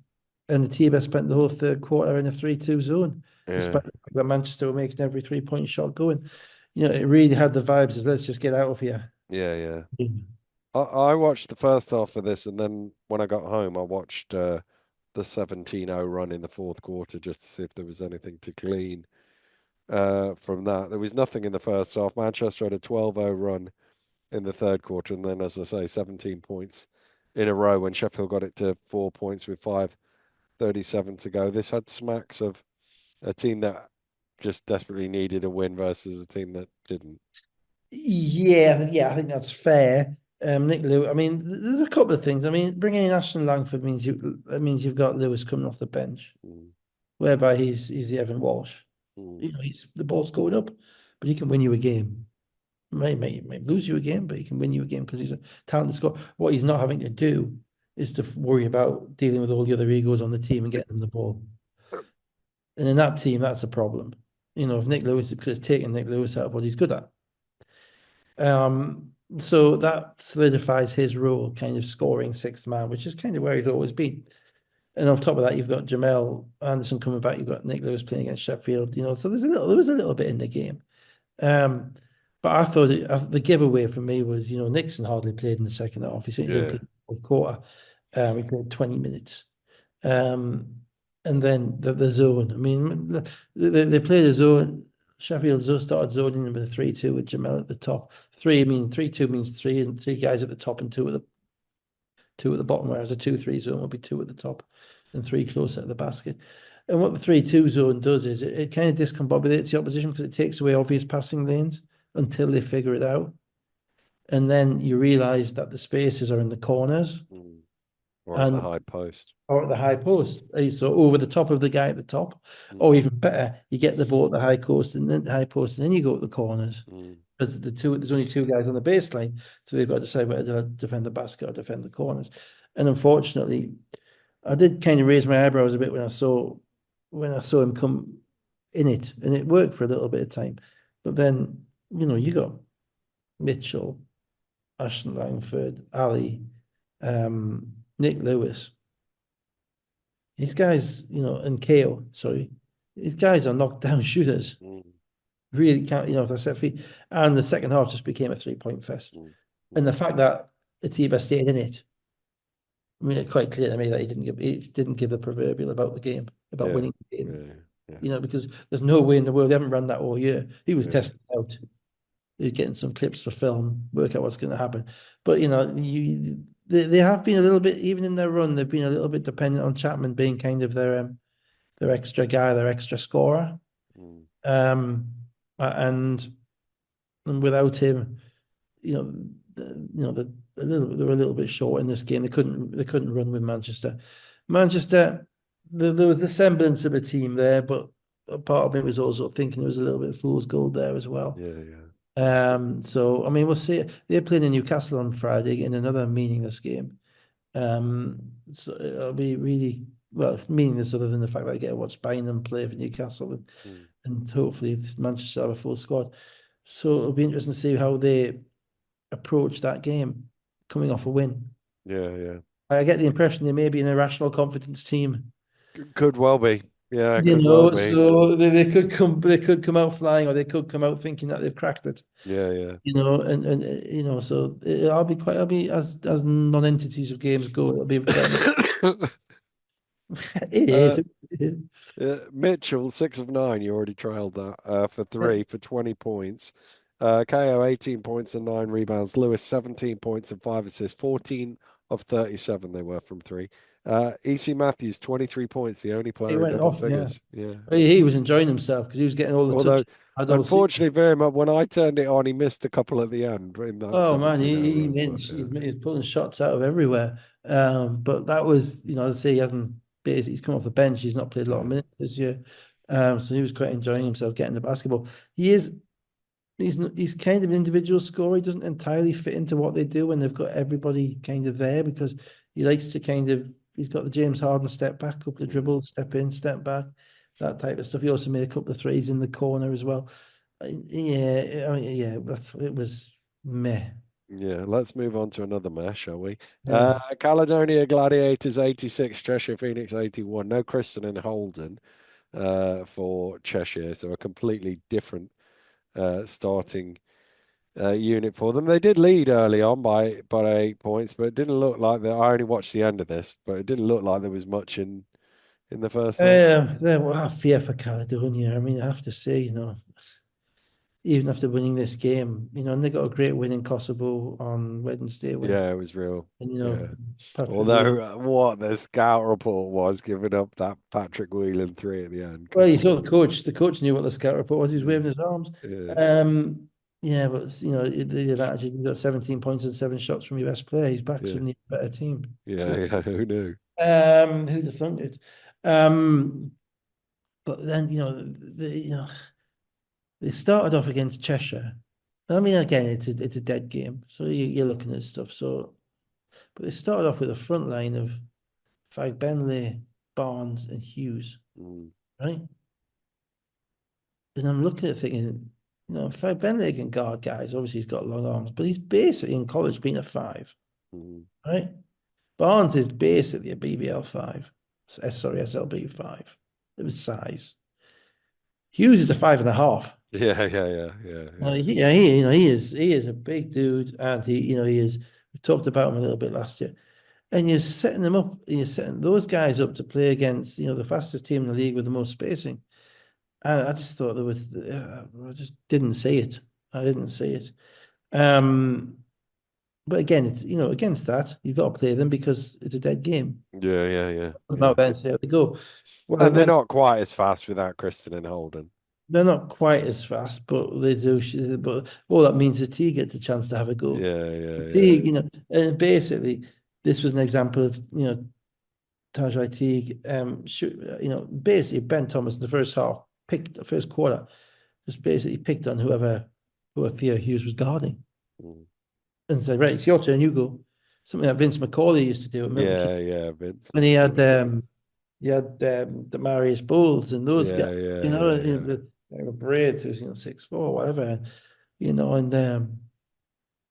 the team has spent the whole third quarter in a 3-2 zone, Yeah. despite the fact that Manchester were making every 3-point shot going. You know, it really had the vibes of let's just get out of here. Yeah, yeah. Yeah. I watched the first half of this, and then when I got home, I watched the 17-0 run in the fourth quarter just to see if there was anything to glean from that. There was nothing in the first half. Manchester had a 12-0 run in the third quarter, and then, as I say, 17 points in a row when Sheffield got it to 4 points with 5:37 to go. This had smacks of a team that just desperately needed a win versus a team that didn't. Yeah, I think that's fair. Nick Lewis, I mean, there's a couple of things. I mean, bringing in Ashton Langford means you've got Lewis coming off the bench, Mm, whereby he's the Evan Walsh. mm, You know, he's the ball's going up, but he can win you a game. May lose you a game, but he can win you a game because he's a talented scorer. What he's not having to do is to worry about dealing with all the other egos on the team and getting them the ball. And in that team, that's a problem. You know, if Nick Lewis, because it's taking Nick Lewis out of what he's good at. So that solidifies his role, kind of scoring sixth man, which is kind of where he's always been. And on top of that, you've got Jamel Anderson coming back. You've got Nick Lewis playing against Sheffield. You know, so there was a little bit in the game. Um, but I thought the giveaway for me was, you know, Nixon hardly played in the second half. He certainly didn't yeah. play in the fourth quarter. He played 20 minutes. Um, and then the zone. I mean, they played a zone. Sheffield started zoning with a 3-2 with Jamel at the top. 3-2 means three and three guys at the top and two at the bottom, whereas a 2-3 zone will be two at the top and three closer to the basket. And what the 3-2 zone does is it kind of discombobulates the opposition because it takes away obvious passing lanes until they figure it out. And then you realize that the spaces are in the corners Mm. Or at the and high post. or at the high post. So over the top of the guy at the top. Or Mm, even better, you get the ball at the high post and then you go to the corners. mm, Because there's only two guys on the baseline, so they've got to decide whether to defend the basket or defend the corners. And unfortunately, I did kind of raise my eyebrows a bit when I saw him come in it, and it worked for a little bit of time. But then, you know, you got Mitchell, Ashton Langford, Ali, Nick Lewis. These guys, you know, and KO, sorry, these guys are knockdown shooters. mm, Really can't, you know, if they're set feet. And the second half just became a 3-point fest. mm, And mm. the fact that Atiba stayed in it, I mean, it's quite clear to me that he didn't give the proverbial about the game, about Yeah, winning the game. yeah, yeah, You know, because there's no way in the world they haven't run that all year. He was yeah. testing out. He was getting some clips for film, work out what's going to happen. But you know, they have been a little bit, even in their run, they've been a little bit dependent on Chapman being kind of their extra guy, their extra scorer. Mm, Um, and without him, you know, they were a little bit short in this game. They couldn't run with Manchester. Manchester, there was the semblance of a team there, but a part of me was also thinking there was a little bit of fool's gold there as well. yeah, yeah. So I mean, we'll see. They're playing in Newcastle on Friday in another meaningless game. So it'll be really well it's meaningless other than the fact that I get to watch Bynum play for Newcastle Mm, and hopefully Manchester have a full squad. So it'll be interesting to see how they approach that game coming off a win. yeah, yeah. I get the impression they may be an irrational confidence team Could well be. Yeah, You could well know, be. so they could come out flying, or they could come out thinking that they've cracked it. Yeah, yeah. You know, and you know, so I'll be as non-entities of games go, it'll be quite. It uh, is. It is. Mitchell, 6 of 9. You already trailed that for Yeah. 3 for 20 points. KO, 18 points and 9 rebounds. Lewis, 17 points and 5 assists. 14 of 37 they were from three. EC Matthews, 23 points, the only He player in went double off. Yeah, figures. Yeah. he was enjoying himself because he was getting all the Although, touches I'd all see. unfortunately, very much when I turned it on, he missed a couple at the end in that Oh man, 17 over. But yeah. he's pulling shots out of everywhere. But that was, you know, as I say, he hasn't basically he's come off the bench. He's not played a lot of Yeah. minutes this year. So he was quite enjoying himself getting the basketball. He is he's kind of an individual scorer. He doesn't entirely fit into what they do when they've got everybody kind of there because he likes to kind of he's got the James Harden step back, couple of Mm. dribbles, step in, step back, that type of stuff. He also made a couple of threes in the corner as well. Yeah, I mean, yeah, it was meh. Yeah, let's move on to another match, shall we? Yeah. Caledonia Gladiators 86, Cheshire Phoenix 81. No Kristen and Holden for Cheshire, so a completely different starting unit for them. They did lead early on by 8 points, but it didn't look like that. I only watched the end of this, but it didn't look like there was much in the first half. I fear for Caledonia. I mean, I have to say, you know, even after winning this game, you know, and they got a great win in Kosovo on Wednesday when, Yeah, it was real. and you know, Yeah. Patrick Although Whelan. what the scout report was giving up that Patrick Whelan three at the end. Well, you Come saw on. the coach. The coach knew what the scout report was. He was waving Mm. his arms. Yeah. Yeah, but you know, the advantage is you got 17 points and 7 shots from your best player. He's back Yeah. suddenly a better team. Yeah. Yeah. Who knew? Who'd have thunk it? Um, but then you know they started off against Cheshire. I mean, again, it's a dead game, so you're looking at stuff. So, but they started off with a front line of Benley, Barnes, and Hughes, Mm. right? And I'm looking at thinking, you know, Benley can guard guys. Obviously, he's got long arms, but he's basically in college been a five, Mm. right? Barnes is basically a BBL 5. Sorry, SLB 5. It was size. Hughes is a 5.5. Yeah. Yeah. Yeah. Yeah. Yeah. He is a big dude, and he is. We talked about him a little bit last year, and you're setting them up, and you're setting those guys up to play against, you know, the fastest team in the league with the most spacing. And I just thought I just didn't see it. I didn't see it. Um, but again, it's against that you've got to play them because it's a dead game. Yeah. Yeah. Yeah. Yeah. About then see how they go. Well, And and they're then not quite as fast without Kristen and Holden. they're not quite as fast, but they do. But all that means is T gets a chance to have a go. Yeah. Yeah. Yeah. Teague, and basically, this was an example of, Tajai Teague, basically Ben Thomas in the first half picked the first quarter, just basically picked on who Theo Hughes was guarding Mm. and said, right, it's your turn, you go. Something that Vince McCauley used to do at Milton Keynes Yeah. Yeah. Vince. when he had the Marius Bulls and those Yeah. guys, Yeah. Yeah. Yeah. the Braids, who's 6'4", whatever, and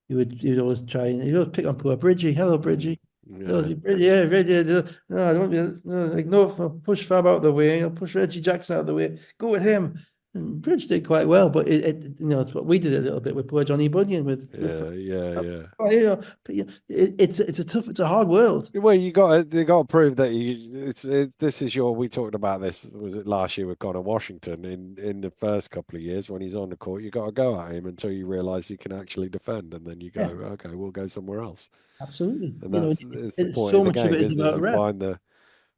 he would always try and he would pick on poor Bridgie. Hello, Mm. Bridgie. Hello, Yeah. Bridgie. Yeah, Reggie. No, I don't be no, like no. Push Fab out of the way. Push Reggie Jackson out of the way. Go with him. And Bridge did quite well, but it's what we did a little bit with poor Johnny Bunyan with Yeah. Yeah. Yeah. oh, but it's a hard world. Well, you got to prove that this is your. We talked about this. Was it last year with Connor Washington in the first couple of years when he's on the court? You got to go at him until you realise he can actually defend, and then you go, Yeah, okay, we'll go somewhere else. absolutely. And it's the point of So the much of game, it is isn't it? about You rep.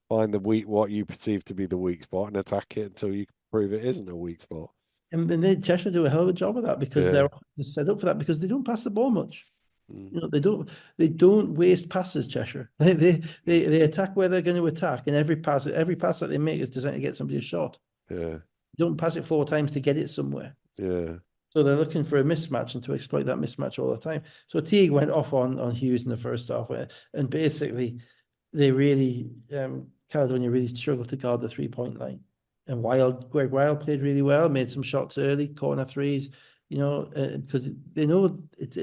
find the weak what you perceive to be the weak spot and attack it until you prove it isn't a weak spot. And Cheshire do a hell of a job of that because Yeah. they're set up for that because they don't pass the ball much. Mm. They don't waste passes, Cheshire. They attack where they're going to attack, and every pass that they make is designed to get somebody a shot. Yeah. They don't pass it 4 times to get it somewhere. Yeah. So they're looking for a mismatch and to exploit that mismatch all the time. So Teague went off on Hughes in the first half, and basically they really Caledonia really struggled to guard the 3-point line. And Greg Wild played really well, made some shots early, corner threes, because they know it's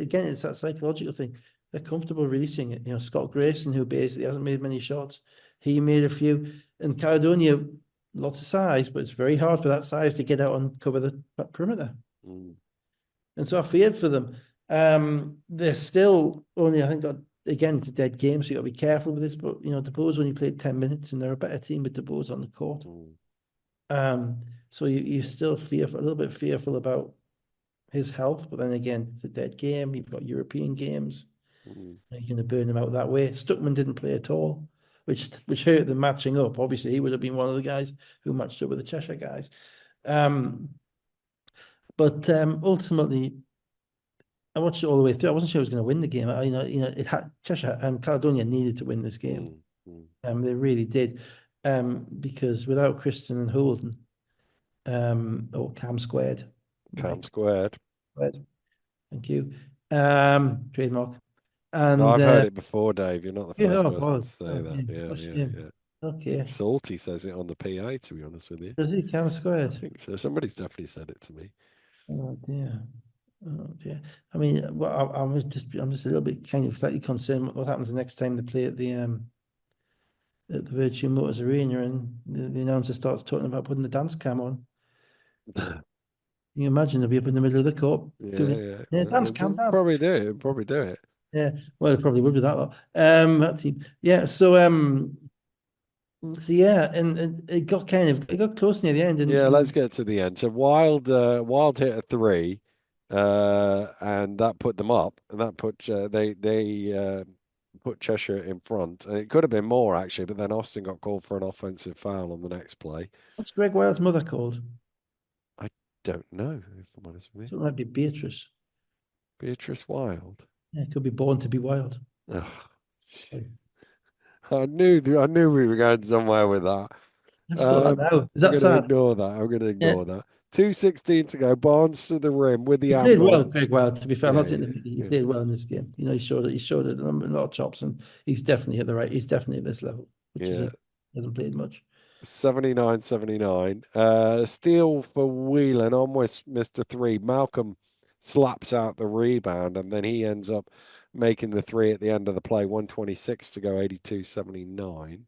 that psychological thing. They're comfortable releasing it. Scott Grayson, who basically hasn't made many shots, he made a few. And Caledonia, lots of size, but it's very hard for that size to get out and cover the perimeter. Mm. And so I feared for them. They're still only, I think, again, it's a dead game, so you got to be careful with this. But DeBoer's only played 10 minutes, and they're a better team with DeBoer's on the court. So you're still fearful, a little bit fearful about his health. But then again, it's a dead game. You've got European games. You're going to burn him out that way. Stuckman didn't play at all, which hurt them matching up. Obviously, he would have been one of the guys who matched up with the Cheshire guys. But ultimately, I watched it all the way through. I wasn't sure I was going to win the game. It had Cheshire and Caledonia needed to win this game. They really did, because without Christian and Holden, or Cam squared, Cam squared. Thank you. Trademark. And I've heard it before, Dave. You're not the first yeah, person to say that. Yeah. Okay. Salty says it on the PA, to be honest with you. Does he Cam I squared? think so. Somebody's definitely said it to me. Oh dear. Oh dear. I mean, well, I'm just a little bit kind of slightly concerned what happens the next time they play at the Virtue Motors Arena and the announcer starts talking about putting the dance cam on. You imagine they'll be up in the middle of the court doing dance cam down. Probably do it. Probably do it. Yeah, well, it probably would be that lot. That team. Yeah, so yeah, and it got close near the end. Yeah, let's get to the end. So Wild hit a three, and that put them up, and that put they put Cheshire in front. And it could have been more actually, but then Austin got called for an offensive foul on the next play. What's Greg Wild's mother called? I don't know, if I'm honest with So you. it might be Beatrice. Beatrice Wild. Yeah, it could be born to be wild. Oh, I knew we were going somewhere with that. I just thought that now. Is that sad? I'm going to Yeah. ignore that. 2:16 to go. Barnes to the rim with the He played well, handball. Greg Wild. To be fair, I'm not saying he Yeah. played well in this game. He showed a lot of chops, and he's definitely He's definitely at this level, which is he hasn't played much. 79-79. Steal for Whelan, almost missed a three. Malcolm slaps out the rebound, and then he ends up making the three at the end of the play. 1:26 to go, 82-79.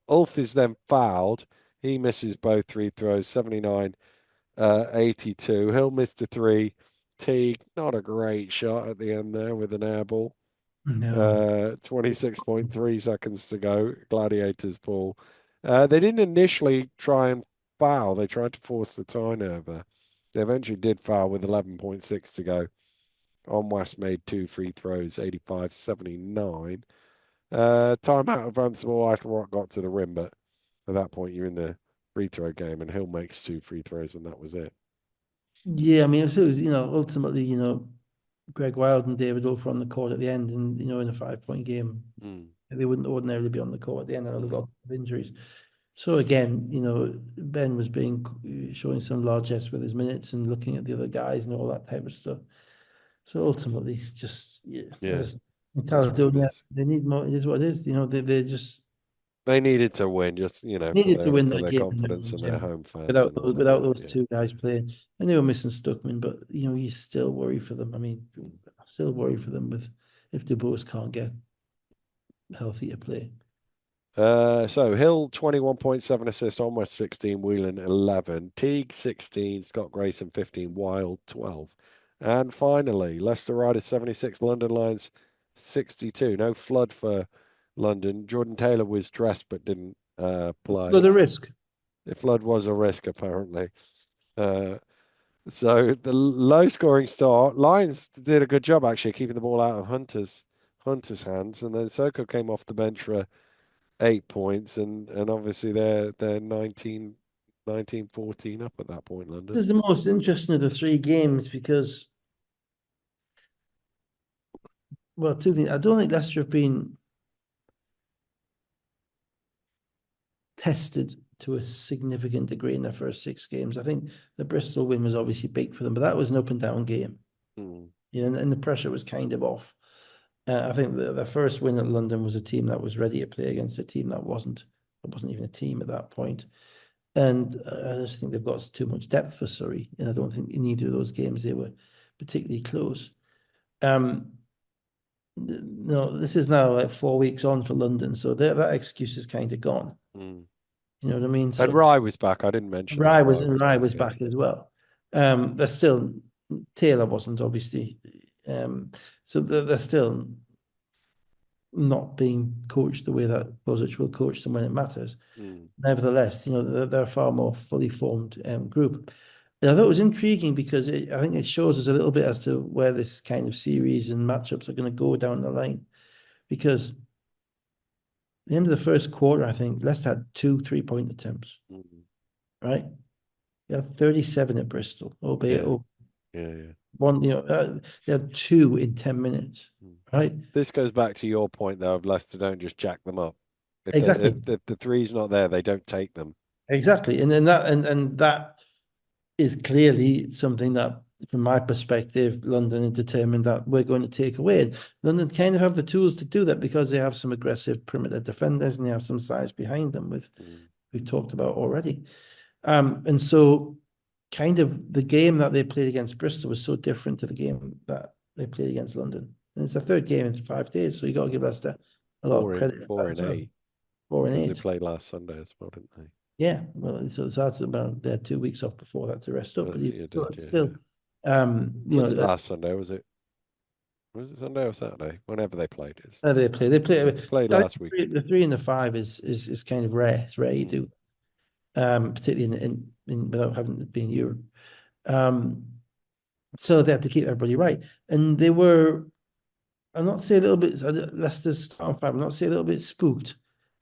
Ulf is then fouled. He misses both free throws, 79-82. Hill missed a three. Teague, not a great shot at the end there with an air ball. No. 26.3 seconds to go. Gladiators ball. They didn't initially try and foul. They tried to force the turnover. They eventually did foul with 11.6 to go. Onwas made two free throws, 85-79. Timeout advanceable after Rock got to the rim, but at that point you're in the free throw game, and Hill makes two free throws, and that was it. Yeah, I mean, it was ultimately, Greg Wild and David Olfer on the court at the end, and in a 5-point game, they wouldn't ordinarily be on the court at the end. And they've got injuries. So again, Ben was showing some largesse with his minutes and looking at the other guys and all that type of stuff. So ultimately, it's just in Caledonia, they need more. It is what it is. They needed to win, just needed to win for that their game confidence and their home fans. Without those two guys playing, and they were missing Stuckman, but you still worry for them. I mean, I still worry for them if DuBois can't get healthy to play. So Hill 21.7 assists, almost 16, Whelan 11, Teague 16, Scott Grayson 15, Wild 12. And finally, Leicester Riders 76, London Lions 62. No flood for London. Jordan Taylor was dressed but didn't play. But a risk. The flood was a risk, apparently. So the low scoring start. Lions did a good job, actually, keeping the ball out of Hunter's hands. And then Soko came off the bench for 8 points. And obviously they're 19-14 up at that point, London. This is the most interesting of the three games because, well, two things. I don't think Leicester have been tested to a significant degree in their first 6 games. I think the Bristol win was obviously big for them, but that was an up and down game. And the pressure was kind of off. I think the first win at London was a team that was ready to play against a team that wasn't. It wasn't even a team at that point. And I just think they've got too much depth for Surrey. And I don't think in either of those games they were particularly close. no, this is now like 4 weeks on for London, so that excuse is kind of gone. Mm. You know what I mean? And So Rye was back. I didn't mention that. Rye was Rye back. was Yeah. back as well. They're still Taylor wasn't obviously. Um, so they're still not being coached the way that Bozic will coach them when it matters. Mm. Nevertheless, they're a far more fully formed group. And I thought it was intriguing because I think it shows us a little bit as to where this kind of series and matchups are going to go down the line. Because at the end of the first quarter, I think Leicester had 2 3-point attempts, Mm. right? They had 37 at Bristol, albeit Yeah. Yeah. Yeah. one, they had two in 10 minutes, Mm. right? This goes back to your point, though, of Leicester don't just jack them up. Exactly. If the three's not there, they don't take them. Exactly. And then that is clearly something that, from my perspective, London had determined that we're going to take away. And London kind of have the tools to do that because they have some aggressive perimeter defenders and they have some size behind them, with Mm. we've talked about already. And so kind of the game that they played against Bristol was so different to the game that they played against London. And it's a third game in 5 days, so you got to give Leicester a lot of credit for Four that in as well. eight, 4 and 8. because they played last Sunday as well, didn't they? Yeah, well, so that's about they had 2 weeks off before that to rest up, but You did, it's yeah, still, yeah. you Was know, it last Sunday? Was it Sunday or Saturday? Whenever they played, they play. They play. they played I think last week. the 3 and the 5 is kind of rare. It's rare you Mm. do, particularly in without having to be in Europe. Um, so they had to keep everybody right, and they were. I'm not saying a little bit. Leicester's starting five. I'm not saying a little bit spooked,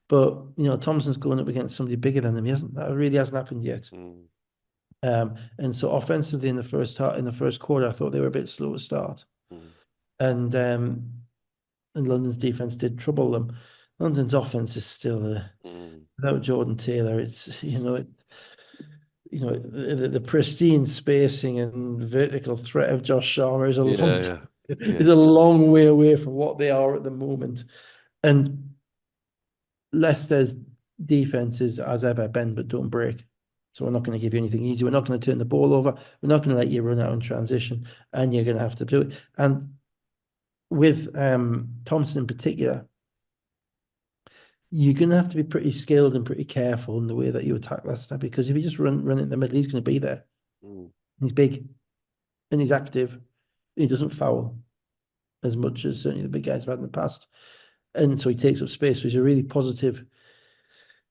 but Thompson's going up against somebody bigger than him. That really hasn't happened yet. Mm. And so offensively in the first quarter, I thought they were a bit slow to start, Mm. and London's defense did trouble them. London's offense is still Mm. without Jordan Taylor. It's the pristine spacing and vertical threat of Josh Sharma is a long Yeah, yeah, is yeah. a long way away from what they are at the moment, and Leicester's defense is, as ever, bend but don't break. So we're not going to give you anything easy. We're not going to turn the ball over. We're not going to let you run out in transition, and you're going to have to do it. And with Thompson in particular, you're going to have to be pretty skilled and pretty careful in the way that you attack Leicester, because if you just run it in the middle, he's going to be there. Mm. He's big and he's active. He doesn't foul as much as certainly the big guys have had in the past, and so he takes up space. So he's a really positive.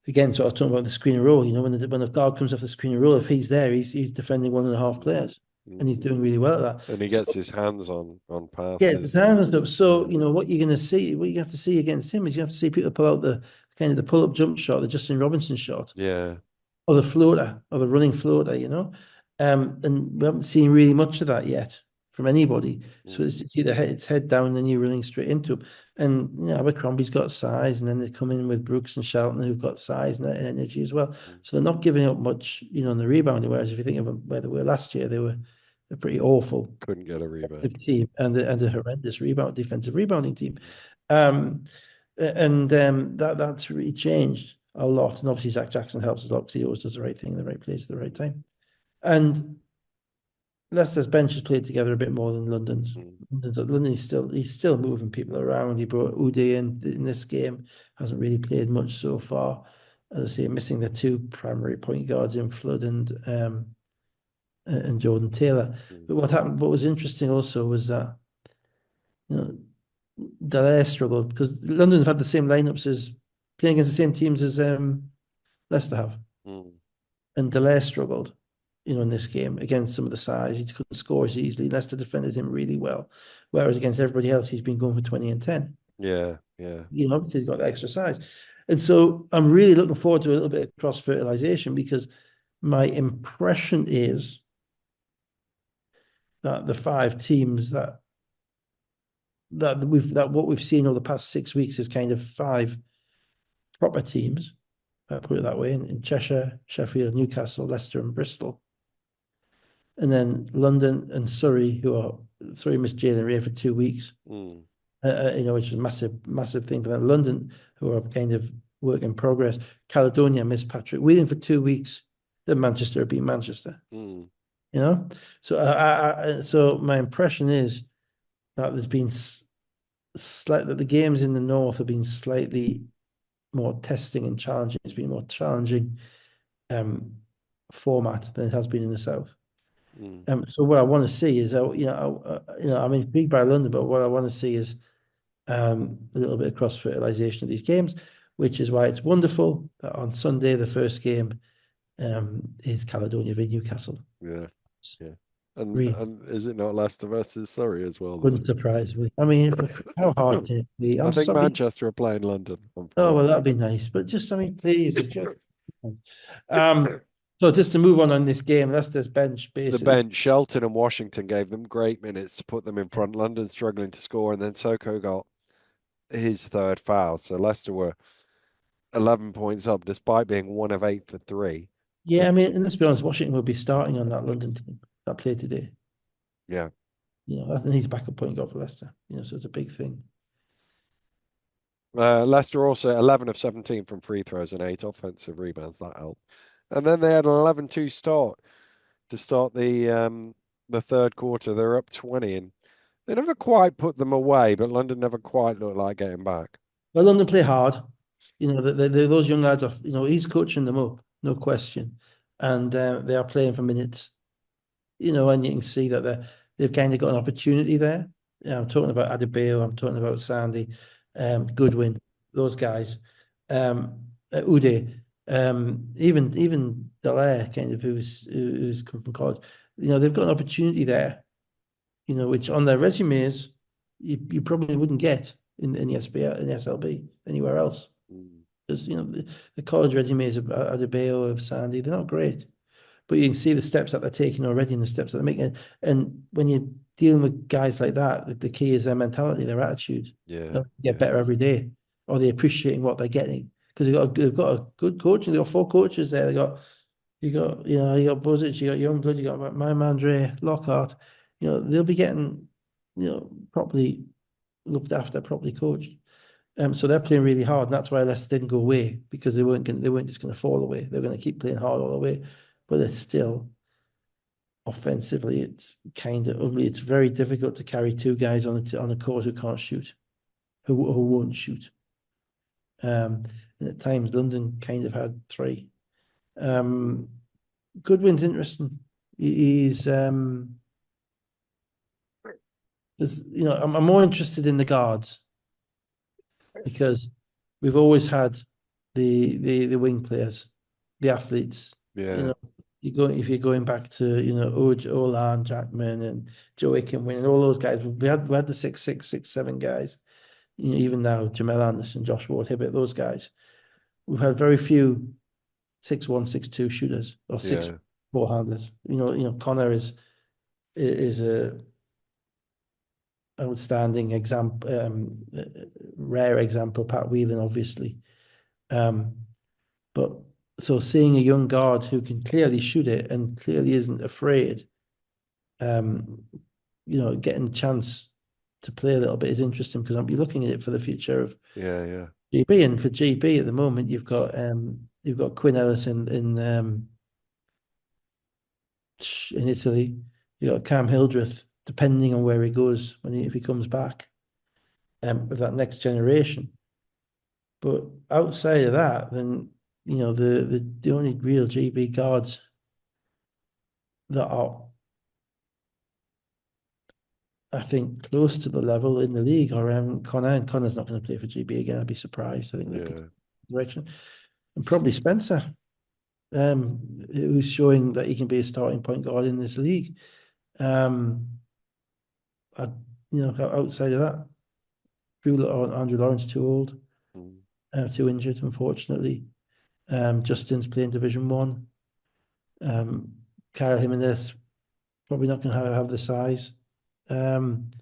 Again, sort of talking about the screen and roll. When the guard comes off the screen and roll, if he's there, he's defending 1.5 Mm. players, and he's Mm. doing really well at that. And he gets So his hands on yeah, the passes and time and stuff. So yeah. what you're going to see, what you have to see against him is you have to see people pull out the kind of the pull up jump shot, the Justin Robinson shot, Yeah. or the floater, or the running floater. And we haven't seen really much of that yet from anybody. So Mm. it's either it's head down and then you're running straight into him. And Abercrombie's got size, and then they come in with Brooks and Shelton, who've got size and energy as well. Mm. So they're not giving up much, in the rebounding. Whereas if you think of them where they were last year, they're pretty awful Couldn't get a rebound. team, and a Mm. horrendous defensive rebounding team. Mm. Um, and that's really changed a lot. And obviously Zach Jackson helps us a lot because he always does the right thing in the right place at the right time. And Leicester's bench has played together a bit more than London's. Mm. London's he's still moving people around. He brought Uday in this game, hasn't really played much so far. As I say, missing the two primary point guards in Flood and Jordan Taylor. Mm. But what was interesting also was that you know Dallaire struggled because London have had the same lineups as playing against the same teams as Leicester have, Mm. and Dallaire struggled, in this game against some of the size. He couldn't score as easily. Leicester defended him really well, whereas against everybody else, he's been going for 20 and 10. Yeah, yeah. Because he's got the extra size. And so I'm really looking forward to a little bit of cross fertilization, because my impression is that the 5 teams that what we've seen over the past 6 weeks is kind of 5 proper teams, put it that way, in Cheshire, Sheffield, Newcastle, Leicester, and Bristol. And then London and Surrey, Surrey missed Jalen Ray for 2 weeks, Mm. which is a massive, massive thing for them. London, who are kind of work in progress. Caledonia missed Patrick Whelan for 2 weeks. Then Manchester beat Manchester. Mm. So so my impression is that there's been slightly the games in the north have been slightly more testing and challenging. It's been more challenging um, format than it has been in the south. Mm. So what I want to see is, I'm intrigued by London, but what I want to see is a little bit of cross fertilization of these games, which is why it's wonderful that on Sunday the first game is Caledonia v Newcastle. Yeah, yeah. Really And is it not Leicester versus Surrey as well this wouldn't week? surprise me. I mean, how hard can it be? I I'm think sorry. Manchester are playing London on Oh well, Friday. that'd be nice, but just I mean, please, it's just so just to move on this game, Leicester's bench The basically. bench, Shelton and Washington gave them great minutes to put them in front. London struggling to score, and then Soko got his third foul. So Leicester were 11 points up, despite being 1 of 8 for three. Yeah, But I mean, and let's be honest, Washington will be starting on that London team that played today. yeah, I think he's backup point guard for Leicester. So it's a big thing. Leicester also 11 of 17 from free throws and 8 offensive rebounds. That helped. And then they had an 11-2 start to start the third quarter. They're up 20, and they never quite put them away, but London never quite looked like getting back. Well, London play hard. Those young lads are. He's coaching them up, no question, and they are playing for minutes. And you can see that they've kind of got an opportunity there. I'm talking about Adebayo, I'm talking about Sandy, Goodwin, those guys, Ude, even Dallaire, kind of who's come from college. They've got an opportunity there. Which on their resumes you probably wouldn't get in the SBL, in the SLB, anywhere else. Mm. Because the college resumes of Adebayo, of Sandy, they're not great. But you can see the steps that they're taking already and the steps that they're making. And when you're dealing with guys like that, the key is their mentality, their attitude. Yeah, They get yeah, better every day, or they're appreciating what they're getting. Because they've got a good coach, and they've got four coaches there. You got Buzic, you got Youngblood, you got my man Dre, Lockhart. They'll be getting, properly looked after, properly coached. So they're playing really hard, and that's why Leicester didn't go away, because they weren't just going to fall away. They're going to keep playing hard all the way, but it's still offensively, it's kind of ugly. It's very difficult to carry two guys on a court who can't shoot, who won't shoot. And at times, London kind of had three. Goodwin's interesting. He's I'm more interested in the guards, because we've always had the wing players, the athletes. You yeah, know, if you're going back to Olan, Jackman, and Joe Ikenwin, and all those guys. We had the 6'6", 6'7" guys. Even now, Jamel Anderson, Josh Ward-Hibbert, those guys. We've had very few 6'1", 6'2" shooters, or six yeah, ball handlers. Connor is a outstanding example, rare example. Pat Whelan, obviously, but so seeing a young guard who can clearly shoot it and clearly isn't afraid, um, getting a chance to play a little bit is interesting, because I'll be looking at it for the future of yeah, yeah. GB. And for GB at the moment, you've got Quinn Ellis in Italy. You've got Cam Hildreth, depending on where he goes if he comes back, of that next generation. But outside of that, then the only real GB guards that are, I think, close to the level in the league are Connor, and Connor's not going to play for GB again. I'd be surprised. I think they'll put Yeah. direction, and probably Spencer, who's showing that he can be a starting point guard in this league. I, outside of that, Andrew Lawrence too old, Mm. too injured, unfortunately. Justin's playing Division One. Kyle Jimenez probably not going to have the size. And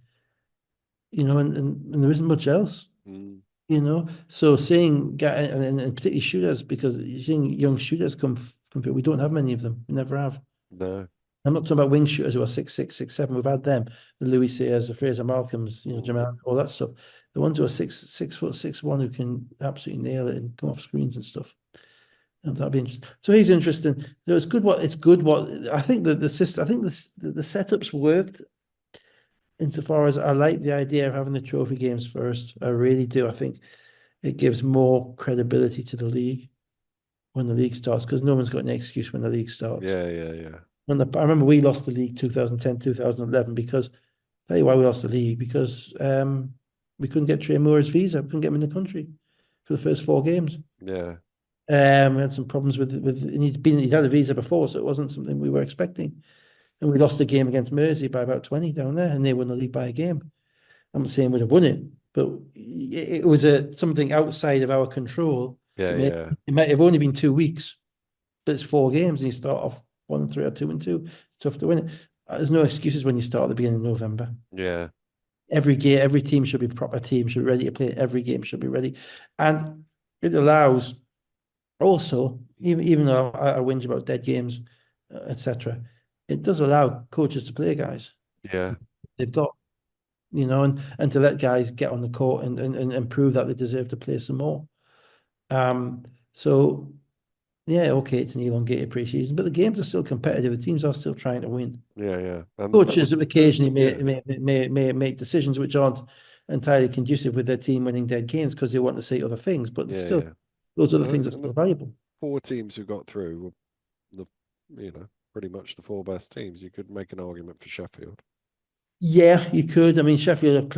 there isn't much else. Mm. So seeing guys, and particularly shooters, because you're seeing young shooters come through. We don't have many of them. We never have. No. I'm not talking about wing shooters who are 6'6", 6'7". We've had them, the Louis Sayers, the Fraser Malcolms, Mm. Jamal, all that stuff. The ones who are 6', 6'1", who can absolutely nail it and come off screens and stuff. And that'd be interesting. So he's interesting. It's good. What I think the system. I think the setup's worked. insofar as I like the idea of having the trophy games first. I really do. I think it gives more credibility to the league when the league starts because no one's got any excuse when the league starts. Yeah, yeah, yeah. I remember we lost the league 2010, 2011 because tell you why we lost the league because we couldn't get Trey Moore's visa. We couldn't get him in the country for the first 4 games. Yeah, We had some problems with and he'd had a visa before, so it wasn't something we were expecting. And we lost the game against Mersey by about 20 down there, and they won the league by a game. I'm not saying we'd have won it, but it was something outside of our control. yeah, yeah, It might have only been 2 weeks, but it's 4 games, and you start off 1-3 or 2-2. It's tough to win it. There's no excuses when you start at the beginning of November. yeah, Every game, every team should be a proper team, should be ready to play. Every game should be ready, and it allows also, even though I whinge about dead games, etc., it does allow coaches to play guys. yeah, They've got, and to let guys get on the court and prove that they deserve to play some more. So yeah, okay, it's an elongated preseason, but the games are still competitive. The teams are still trying to win. yeah, yeah. And Coaches occasionally yeah, may make decisions which aren't entirely conducive with their team winning dead games because they want to see other things, but yeah, still, yeah. those other things are And the still valuable. 4 teams who got through were pretty much the 4 best teams. You could make an argument for Sheffield. Yeah, you could. I mean, Sheffield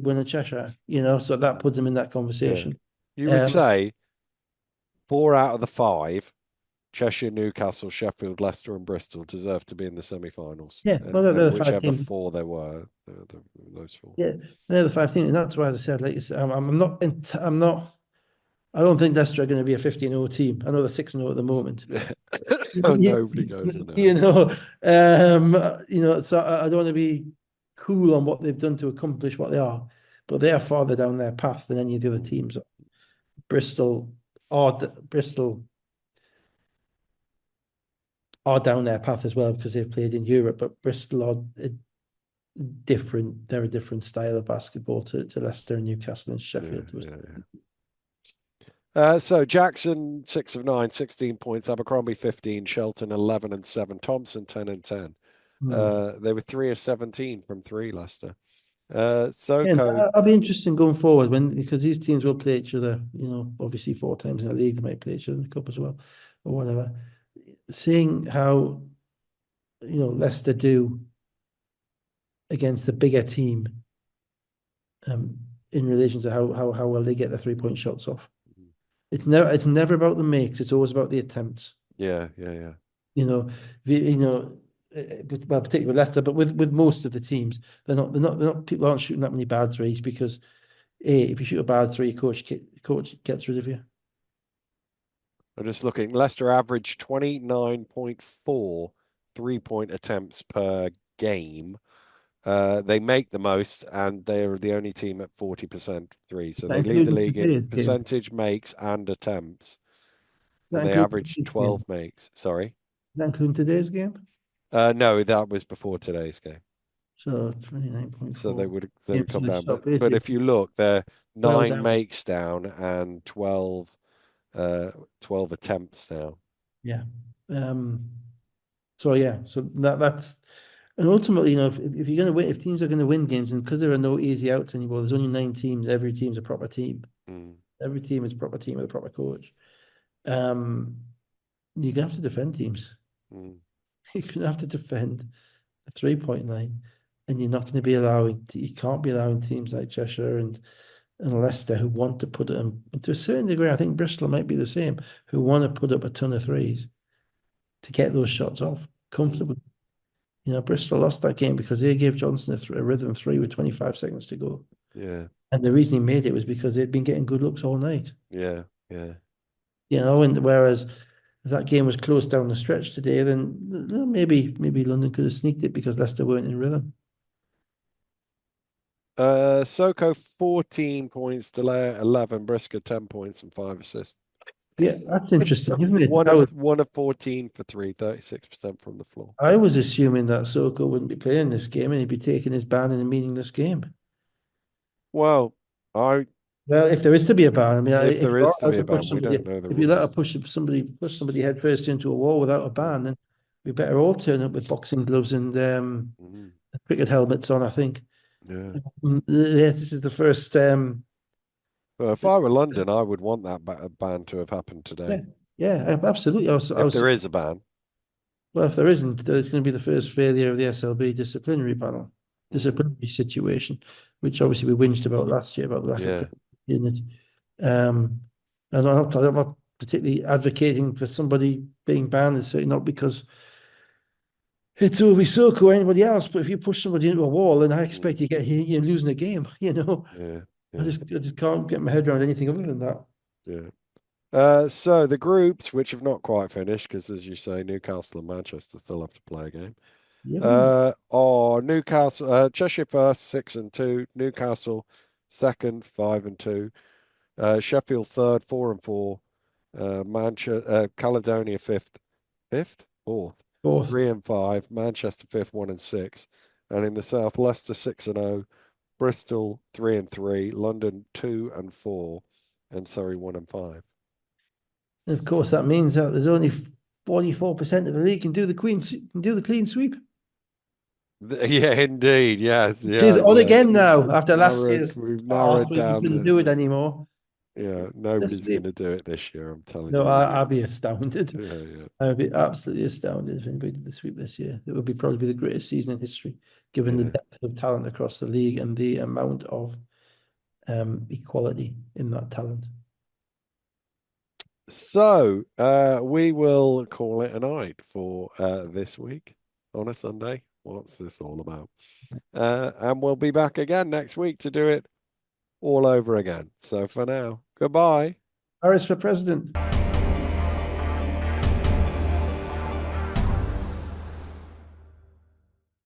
win at Cheshire, so that puts them in that Yeah. conversation. You would Um, say 4 out of the 5, Cheshire, Newcastle, Sheffield, Leicester, and Bristol deserve to be in the semi-finals. yeah, well, And they're the five whichever teams. 4 there were, those 4. Yeah, they're the five teams, and that's why, as I said, like I'm not. I don't think Leicester are going to be a 15-0 team. I know they're 6-0 at the moment. Oh, You, nobody goes to you know. know, so I don't want to be cool on what they've done to accomplish what they are, but they are farther down their path than any of the other Mm, teams. Bristol Bristol are down their path as well because they've played in Europe, but Bristol are different. They're a different style of basketball to Leicester and Newcastle and yeah, Sheffield. yeah, yeah. So Jackson, 6 of 9, 16 points. Abercrombie, 15. Shelton, 11 and 7. Thompson, 10 and 10. They were 3 of 17 from 3, Leicester. And Soko, that'll be interesting going forward because these teams will play each other, obviously 4 times in the league, they might play each other in the cup as well, or whatever. Seeing how, Leicester do against the bigger team, in relation to how well they get the 3-point shots off. It's never about the makes, it's always about the attempts. yeah, yeah, yeah. You know, particularly with Leicester, but with most of the teams, they're not people aren't shooting that many bad threes because if you shoot a bad three, coach gets rid of you. I'm just looking. Leicester averaged 29.4 3-point attempts per game. They make the most, and they're the only team at 40% three. So That they lead the including league in today's game. percentage makes and attempts, That and they including averaged today's game. 12 makes. Sorry. That including today's game. No, that was before today's game. So So they 29.4 would games come finished down. up But if you look, they're well 9 down. makes down and 12 attempts now. Yeah. Um. So yeah. So that's and ultimately, if you're going to win, if teams are going to win games, and because there are no easy outs anymore, there's only 9 teams. Every team's a proper team. Mm, Every team is a proper team with a proper coach. Um. You're gonna have to defend teams. mm, You're gonna have to defend a 3-point line, and you're not going to be allowing. You can't be allowing teams like Cheshire and Leicester who want to put it in, to a certain degree. I think Bristol might be the same, who want to put up a ton of threes to get those shots off mm. comfortably. Bristol lost that game because they gave Johnson a rhythm three with 25 seconds to go. Yeah, And the reason he made it was because they'd been getting good looks all night. yeah, yeah. And whereas if that game was close down the stretch today, then maybe London could have sneaked it because Leicester weren't in rhythm. Soko, 14 points, Delay 11, Brisker 10 points and 5 assists. Yeah, that's interesting, isn't it? One of 14 for 3, 36% from the floor. I was assuming that Soko wouldn't be playing this game and he'd be taking his ban in a meaningless game. Well, Well, if there is to be a ban, I mean, if if there you're is to allowed be to a ban, push we somebody, don't know the if you let her rules. push somebody head first into a wall without a ban, then we better all turn up with boxing gloves and Mm. cricket helmets on, I think. Yeah. Yeah, this is the first. Well, if I were London, I would want that ban to have happened Yeah, today. yeah, absolutely. I If was there is a ban. well, if there isn't, then it's going to be the first failure of the SLB disciplinary panel, Mm. disciplinary situation, which obviously we whinged about last year about the lack of Yeah. in it. And I'm not particularly advocating for somebody being banned. It's certainly not because it's Sissoko or anybody else. But if you push somebody into a wall, then I Mm. expect you're losing a game. You know, Yeah. I Yeah. just can't get my head around anything other than that. Yeah. So the groups, which have not quite finished, because as you say, Newcastle and Manchester still have to play a game. Yeah, Are Newcastle, Cheshire first, 6-2, Newcastle second, 5-2, Sheffield third, 4-4, Manchester, Caledonia fourth, both. 3-5, Manchester fifth, 1-6, and in the south, Leicester 6-0, Bristol 3-3, London 2-4, and Surrey 1-5. And of course, that means that there's only 44% of the league can do the clean sweep. Yeah, indeed. Yes, She's yes, on yes. again now after last Narrowed, year's we've farce. narrowed We down couldn't the. do it anymore. Yeah, Let's nobody's see. going to do it this year. I'm telling No, you. I'll be astounded. Yeah, yeah, I'd be absolutely astounded if anybody did the sweep this year. It would be probably the greatest season in history, given the yeah. depth of talent across the league and the amount of equality in that talent. So, we will call it a night for this week on a Sunday. What's this all about? And we'll be back again next week to do it all over again. So for now, goodbye. Harris for president.